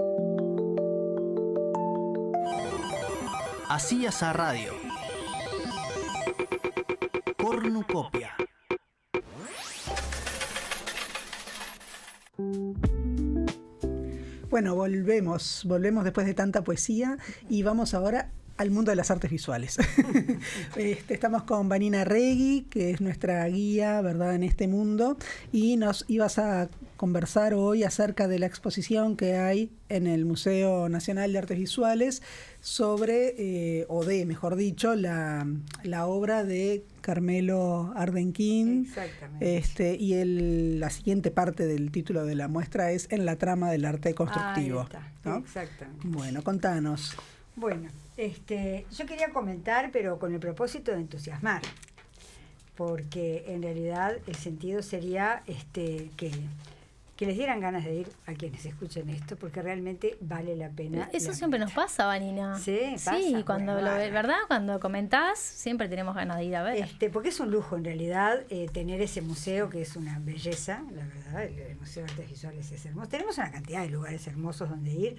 Así es la radio. Cornucopia. Bueno, volvemos después de tanta poesía y vamos ahora al mundo de las artes visuales. Estamos con Vanina Regui, que es nuestra guía, ¿verdad?, en este mundo, y nos ibas a conversar hoy acerca de la exposición que hay en el Museo Nacional de Artes Visuales sobre, mejor dicho, la obra de Carmelo Ardenquín. Exactamente. Y la siguiente parte del título de la muestra es En la trama del arte constructivo. Ahí está, ¿no? Exactamente. Bueno, contanos. Bueno, yo quería comentar, pero con el propósito de entusiasmar, porque en realidad el sentido sería que que les dieran ganas de ir a quienes escuchen esto, porque realmente vale la pena. Eso siempre nos pasa, Vanina. Sí, pasa. Sí, cuando ¿verdad? Cuando comentás, siempre tenemos ganas de ir a ver. Porque es un lujo, en realidad, tener ese museo, que es una belleza, la verdad, el Museo de Artes Visuales es hermoso. Tenemos una cantidad de lugares hermosos donde ir,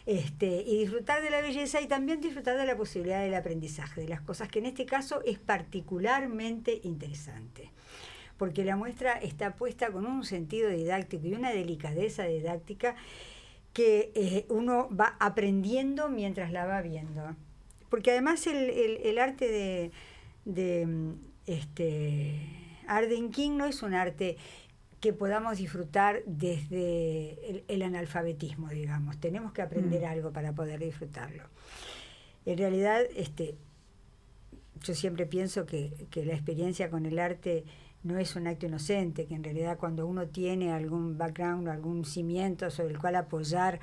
y disfrutar de la belleza y también disfrutar de la posibilidad del aprendizaje, de las cosas que en este caso es particularmente interesante. Porque la muestra está puesta con un sentido didáctico y una delicadeza didáctica que uno va aprendiendo mientras la va viendo. Porque además el arte de Arden King no es un arte que podamos disfrutar desde el analfabetismo, digamos. Tenemos que aprender algo para poder disfrutarlo. En realidad, yo siempre pienso que la experiencia con el arte no es un acto inocente, que en realidad cuando uno tiene algún background, algún cimiento sobre el cual apoyar,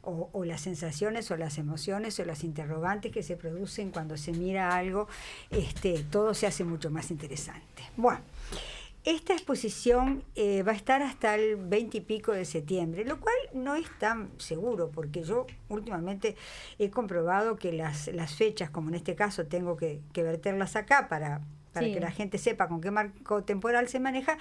o las sensaciones o las emociones o las interrogantes que se producen cuando se mira algo, todo se hace mucho más interesante. Bueno, esta exposición va a estar hasta el 20 y pico de septiembre, lo cual no es tan seguro, porque yo últimamente he comprobado que las fechas, como en este caso tengo que verterlas acá para que la gente sepa con qué marco temporal se maneja,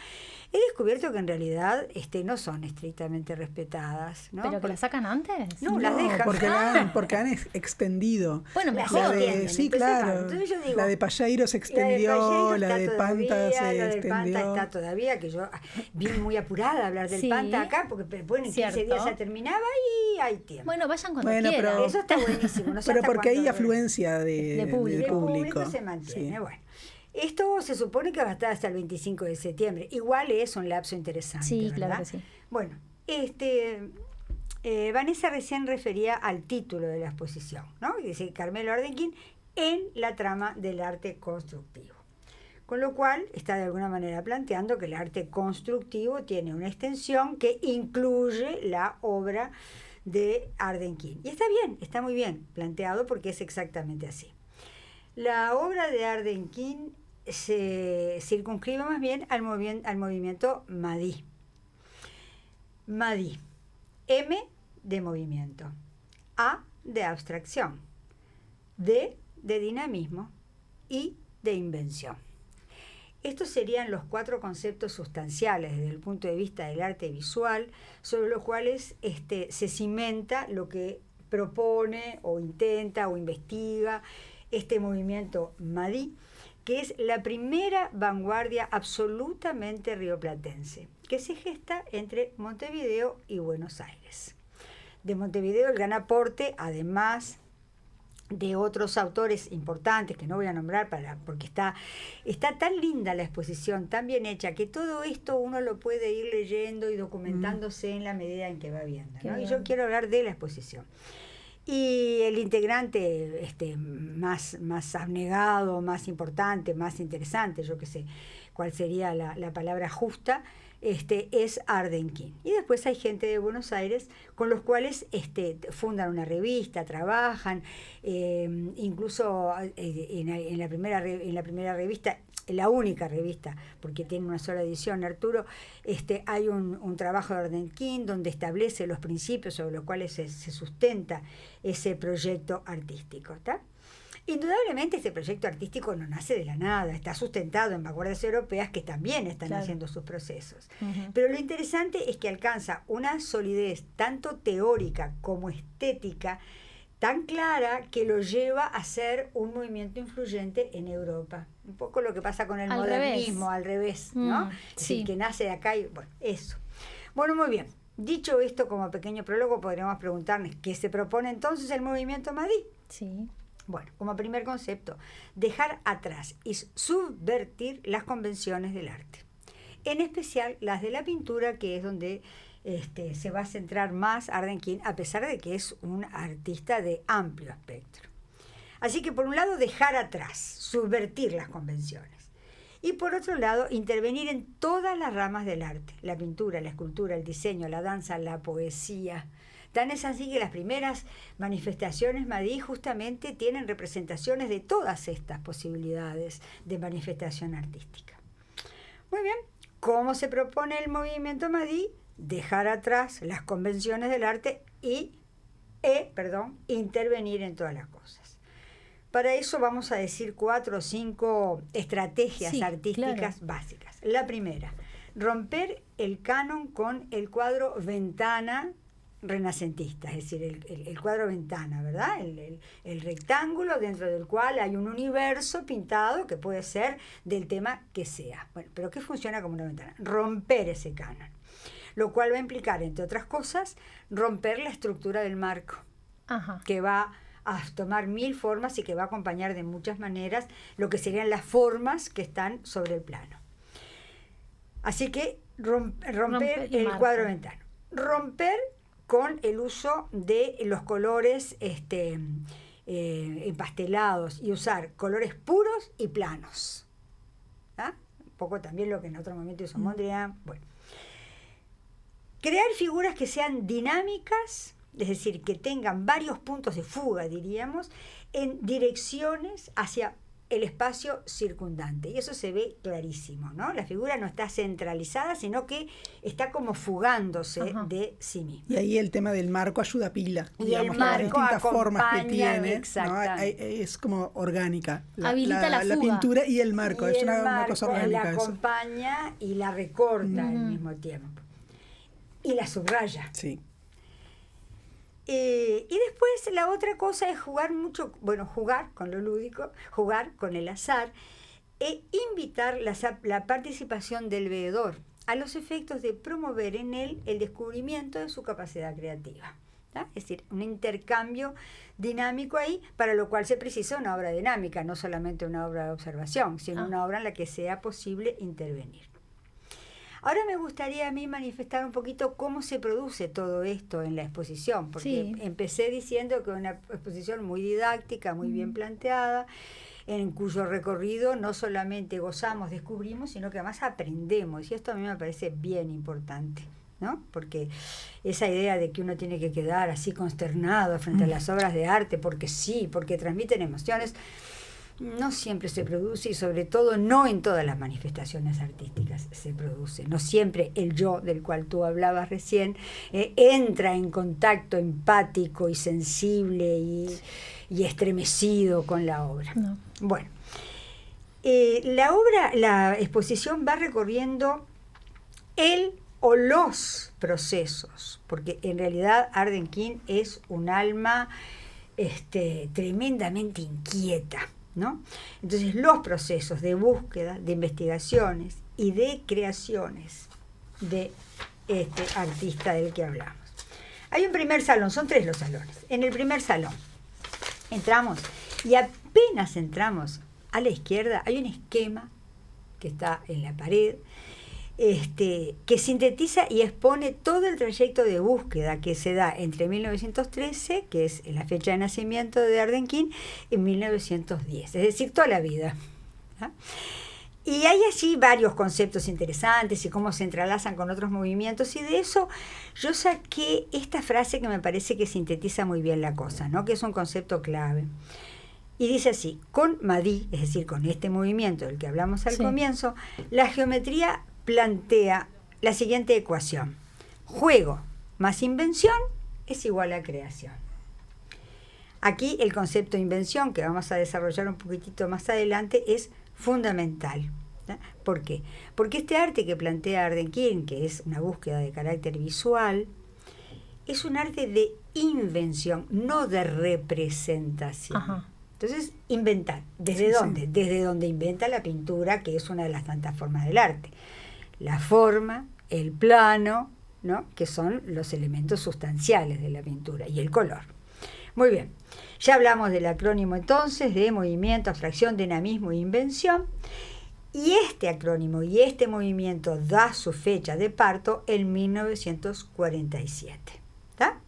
he descubierto que en realidad no son estrictamente respetadas, ¿no? ¿Pero que las sacan antes? No, las dejan. Porque han extendido. Bueno, mejor. Sí, claro. Entonces yo digo, la de Payeiro se extendió, la de Panta se extendió. La del Panta está todavía, que yo vine muy apurada a hablar del Panta acá, porque en 15 días ya terminaba y hay tiempo. Bueno, vayan cuando quieran. Eso está buenísimo. No sé pero porque hay afluencia de público. Se mantiene, bueno. Esto se supone que va a estar hasta el 25 de septiembre. Igual es un lapso interesante, sí, ¿verdad? Claro que sí. Bueno, Vanessa recién refería al título de la exposición, ¿no? Dice Carmelo Arden King en la trama del arte constructivo. Con lo cual está de alguna manera planteando que el arte constructivo tiene una extensión que incluye la obra de Arden King. Y está muy bien planteado porque es exactamente así. La obra de Arden King se circunscribe más bien al movimiento Madí. Madí. M de movimiento. A de abstracción. D de dinamismo. I de invención. Estos serían los 4 conceptos sustanciales desde el punto de vista del arte visual, sobre los cuales se cimenta lo que propone o intenta o investiga este movimiento Madí, que es la primera vanguardia absolutamente rioplatense, que se gesta entre Montevideo y Buenos Aires. De Montevideo el gran aporte, además de otros autores importantes que no voy a nombrar porque está tan linda la exposición, tan bien hecha, que todo esto uno lo puede ir leyendo y documentándose en la medida en que va viendo, ¿no? Y yo quiero hablar de la exposición. Y el integrante más abnegado, más importante, más interesante, yo qué sé cuál sería la palabra justa, es Arden King. Y después hay gente de Buenos Aires con los cuales fundan una revista, trabajan, incluso en la primera revista, la única revista, porque tiene una sola edición, Arturo, hay un trabajo de Arden King donde establece los principios sobre los cuales se sustenta ese proyecto artístico, ¿está? Indudablemente este proyecto artístico no nace de la nada, está sustentado en vanguardias europeas que también están haciendo sus procesos. Pero lo interesante es que alcanza una solidez tanto teórica como estética tan clara que lo lleva a ser un movimiento influyente en Europa. Un poco lo que pasa con el modernismo, al revés, ¿no? Es decir, que nace de acá y bueno, eso. Bueno, muy bien. Dicho esto como pequeño prólogo, podríamos preguntarnos ¿qué se propone entonces el movimiento Madí? Sí. Bueno, como primer concepto, dejar atrás y subvertir las convenciones del arte. En especial las de la pintura, que es donde se va a centrar más Arden King, a pesar de que es un artista de amplio espectro. Así que por un lado, dejar atrás, subvertir las convenciones. Y por otro lado, intervenir en todas las ramas del arte, la pintura, la escultura, el diseño, la danza, la poesía. Tan es así que las primeras manifestaciones Madí justamente tienen representaciones de todas estas posibilidades de manifestación artística. Muy bien, ¿cómo se propone el movimiento Madí? dejar atrás las convenciones del arte y intervenir en todas las cosas. Para eso vamos a decir 4 o 5 estrategias artísticas básicas. La primera, romper el canon con el cuadro ventana renacentista, es decir, el cuadro ventana, ¿verdad? El rectángulo dentro del cual hay un universo pintado que puede ser del tema que sea. Bueno, pero ¿qué funciona como una ventana? Romper ese canon, lo cual va a implicar, entre otras cosas, romper la estructura del marco, que va a tomar 1000 formas y que va a acompañar de muchas maneras lo que serían las formas que están sobre el plano. Así que romper el cuadro ventana. Romper con el uso de los colores empastelados y usar colores puros y planos. ¿Ah? Un poco también lo que en otro momento hizo Mondrian. Bueno. Crear figuras que sean dinámicas, es decir, que tengan varios puntos de fuga, diríamos, en direcciones hacia el espacio circundante. Y eso se ve clarísimo, ¿no? La figura no está centralizada, sino que está como fugándose de sí misma. Y ahí el tema del marco ayuda pila. Y digamos, el marco las distintas formas que tiene, exactamente. ¿no? Es como orgánica. Habilita la fuga. Pintura y el marco. Y es una cosa orgánica. La eso. acompaña y la recorta al mismo tiempo. Y la subraya. Sí. Y después la otra cosa es jugar con lo lúdico, jugar con el azar e invitar la participación del veedor a los efectos de promover en él el descubrimiento de su capacidad creativa. ¿tá? Es decir, un intercambio dinámico ahí, para lo cual se precisa una obra dinámica, no solamente una obra de observación, sino una obra en la que sea posible intervenir. Ahora me gustaría a mí manifestar un poquito cómo se produce todo esto en la exposición, porque empecé diciendo que es una exposición muy didáctica, muy bien planteada, en cuyo recorrido no solamente gozamos, descubrimos, sino que además aprendemos, y esto a mí me parece bien importante, ¿no? Porque esa idea de que uno tiene que quedar así consternado frente a las obras de arte, porque sí, porque transmiten emociones, no siempre se produce, y sobre todo no en todas las manifestaciones artísticas se produce. No siempre el yo del cual tú hablabas recién entra en contacto empático y sensible y estremecido con la obra. No. Bueno, la exposición va recorriendo el o los procesos, porque en realidad Ardenkin es un alma tremendamente inquieta, ¿no? Entonces los procesos de búsqueda, de investigaciones y de creaciones de este artista del que hablamos. Hay un primer salón, son 3 los salones. En el primer salón entramos y apenas entramos a la izquierda hay un esquema que está en la pared, que sintetiza y expone todo el trayecto de búsqueda que se da entre 1913, que es la fecha de nacimiento de Ardenkin, y 1910, es decir, toda la vida. ¿Ah? Y hay allí varios conceptos interesantes y cómo se entrelazan con otros movimientos, y de eso yo saqué esta frase que me parece que sintetiza muy bien la cosa, ¿no? Que es un concepto clave. Y dice así: con Madí, es decir, con este movimiento del que hablamos al comienzo, la geometría plantea la siguiente ecuación: juego más invención es igual a creación. Aquí el concepto de invención, que vamos a desarrollar un poquitito más adelante, es fundamental. ¿Sí? ¿Por qué? Porque este arte que plantea Ardenkin, que es una búsqueda de carácter visual, es un arte de invención, no de representación. Ajá. Entonces, inventar. ¿Desde dónde? Sí. Desde donde inventa la pintura, que es una de las tantas formas del arte. La forma, el plano, ¿no? Que son los elementos sustanciales de la pintura, y el color. Muy bien. Ya hablamos del acrónimo entonces de movimiento, abstracción, dinamismo e invención. Y este acrónimo y este movimiento da su fecha de parto en 1947. ¿Está?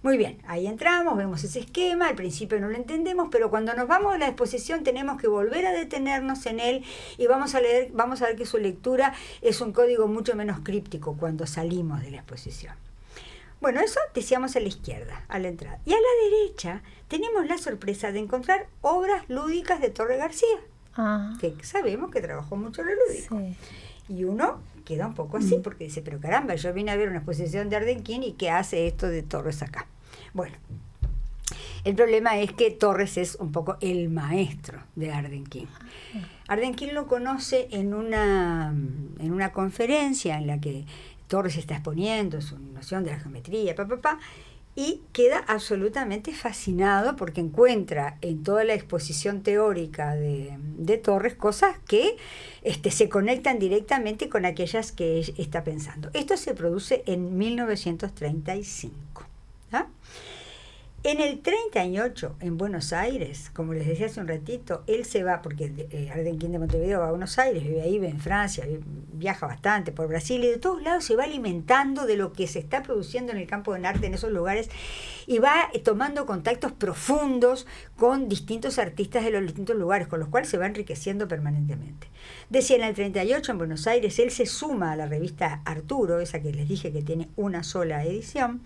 Muy bien, ahí entramos, vemos ese esquema, al principio no lo entendemos, pero cuando nos vamos a la exposición tenemos que volver a detenernos en él y vamos a ver que su lectura es un código mucho menos críptico cuando salimos de la exposición. Bueno, eso decíamos a la izquierda, a la entrada. Y a la derecha tenemos la sorpresa de encontrar obras lúdicas de Torre García, que sabemos que trabajó mucho lo lúdico. Sí. Y uno queda un poco así, porque dice, pero caramba, yo vine a ver una exposición de Ardenquín y ¿qué hace esto de Torres acá? Bueno, el problema es que Torres es un poco el maestro de Ardenquín. Ardenquín lo conoce en una conferencia en la que Torres está exponiendo su noción de la geometría, y queda absolutamente fascinado porque encuentra en toda la exposición teórica de Torres cosas que se conectan directamente con aquellas que está pensando. Esto se produce en 1935. ¿Ah? En el 38, en Buenos Aires, como les decía hace un ratito, él se va, porque Ardenquín de Montevideo va a Buenos Aires, vive ahí, vive en Francia, viaja bastante por Brasil, y de todos lados se va alimentando de lo que se está produciendo en el campo del arte en esos lugares, y va tomando contactos profundos con distintos artistas de los distintos lugares, con los cuales se va enriqueciendo permanentemente. Decía, en el 38, en Buenos Aires, él se suma a la revista Arturo, esa que les dije que tiene una sola edición,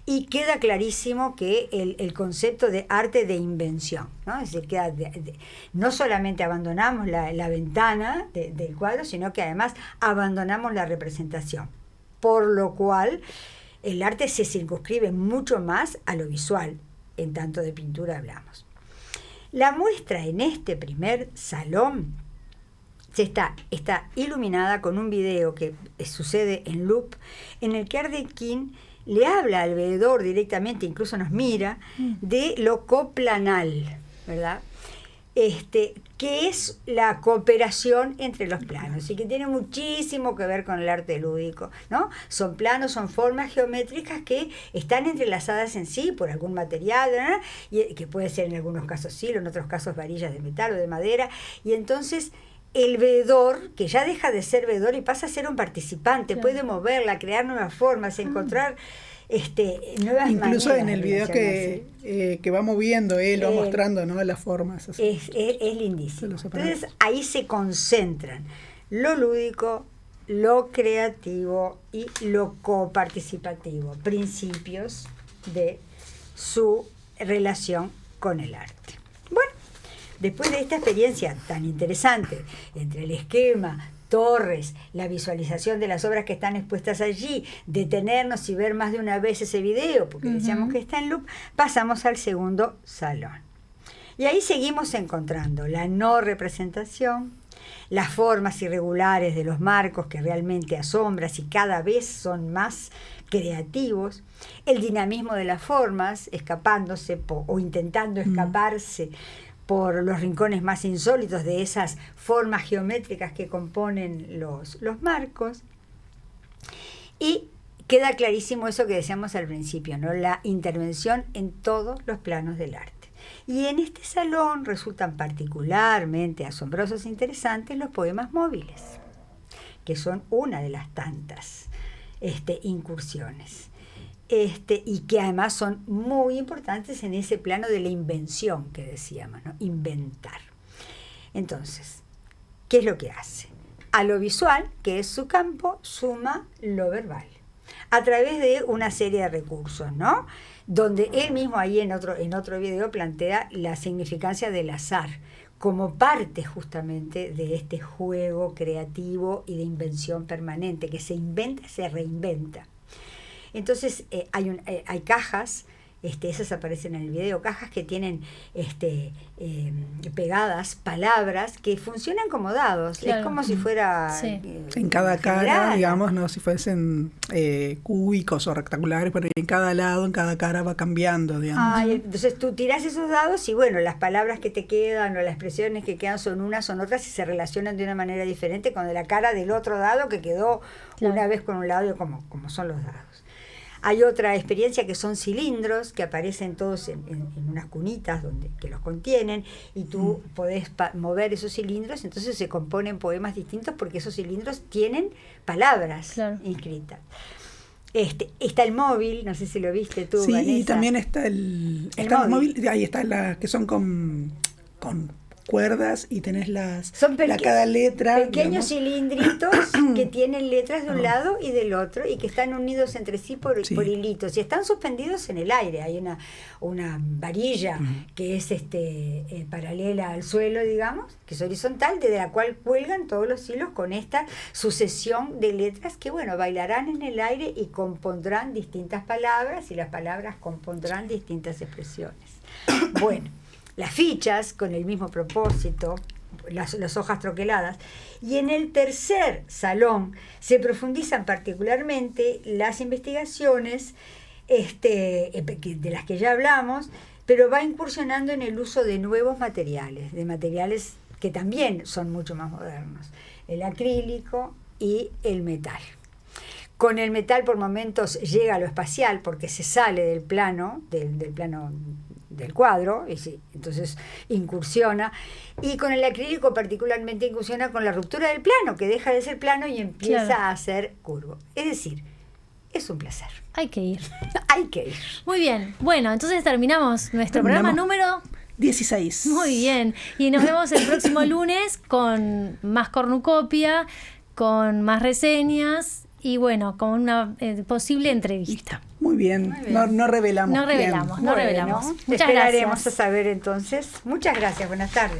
y queda clarísimo que el concepto de arte de invención, ¿no? Es decir, que no solamente abandonamos la ventana del cuadro, sino que además abandonamos la representación, por lo cual el arte se circunscribe mucho más a lo visual, en tanto de pintura hablamos. La muestra en este primer salón está iluminada con un video que sucede en loop, en el que Ardenquín le habla al veedor directamente, incluso nos mira, de lo coplanal, ¿verdad? Que es la cooperación entre los planos y que tiene muchísimo que ver con el arte lúdico, ¿no? Son planos, son formas geométricas que están entrelazadas en sí por algún material, ¿no? Y que puede ser en algunos casos hilo, en otros casos varillas de metal o de madera, y entonces el veedor, que ya deja de ser veedor y pasa a ser un participante, puede moverla, crear nuevas formas, encontrar nuevas incluso maneras. En el video que va moviendo él, va mostrando, ¿no?, las formas. Así. Es lindísimo. Entonces ahí se concentran lo lúdico, lo creativo y lo coparticipativo, principios de su relación con el arte. Bueno, después de esta experiencia tan interesante entre el esquema, Torres, la visualización de las obras que están expuestas allí, detenernos y ver más de una vez ese video, porque decíamos que está en loop, pasamos al segundo salón. Y ahí seguimos encontrando la no representación, las formas irregulares de los marcos que realmente asombran y cada vez son más creativos, el dinamismo de las formas, escapándose o intentando escaparse por los rincones más insólitos de esas formas geométricas que componen los marcos. Y queda clarísimo eso que decíamos al principio, ¿no? La intervención en todos los planos del arte. Y en este salón resultan particularmente asombrosos e interesantes los poemas móviles, que son una de las tantas incursiones. Y que además son muy importantes en ese plano de la invención que decíamos, ¿no? Inventar. Entonces, ¿qué es lo que hace? A lo visual, que es su campo, suma lo verbal, a través de una serie de recursos, ¿no? Donde él mismo ahí en otro video plantea la significancia del azar como parte justamente de este juego creativo y de invención permanente, que se inventa, se reinventa. Entonces hay cajas, esas aparecen en el video, cajas que tienen pegadas palabras que funcionan como dados. Claro. Es como si fuera en cada cara, digamos, no si fuesen cúbicos o rectangulares, pero en cada lado, en cada cara va cambiando, digamos. Entonces tú tirás esos dados y bueno, las palabras que te quedan o las expresiones que quedan son unas, son otras y se relacionan de una manera diferente con la cara del otro dado que quedó una vez con un lado, como son los dados. Hay otra experiencia que son cilindros que aparecen todos en unas cunitas que los contienen y tú podés mover esos cilindros, entonces se componen poemas distintos porque esos cilindros tienen palabras inscritas. Está el móvil, no sé si lo viste tú, sí, Vanessa. Y también está el móvil, ahí está que son con cuerdas y tenés Son cada letra. Pequeños cilindritos que tienen letras de un lado y del otro y que están unidos entre sí por hilitos y están suspendidos en el aire. Hay una varilla que es paralela al suelo, digamos, que es horizontal, desde la cual cuelgan todos los hilos con esta sucesión de letras que, bueno, bailarán en el aire y compondrán distintas palabras y las palabras compondrán distintas expresiones. Bueno, las fichas con el mismo propósito, las hojas troqueladas. Y en el tercer salón se profundizan particularmente las investigaciones de las que ya hablamos, pero va incursionando en el uso de nuevos materiales, de materiales que también son mucho más modernos, el acrílico y el metal. Con el metal por momentos llega a lo espacial porque se sale del plano, del plano del cuadro, y entonces incursiona, y con el acrílico particularmente incursiona con la ruptura del plano, que deja de ser plano y empieza a ser curvo. Es decir, es un placer. Hay que ir. Hay que ir. Muy bien. Bueno, entonces terminamos nuestro programa número 16. Muy bien. Y nos vemos el próximo lunes con más cornucopia, con más reseñas y bueno, con una posible entrevista. Muy bien. No revelamos. No revelamos, no revelamos. Muchas gracias. Esperaremos a saber entonces. Muchas gracias. Buenas tardes.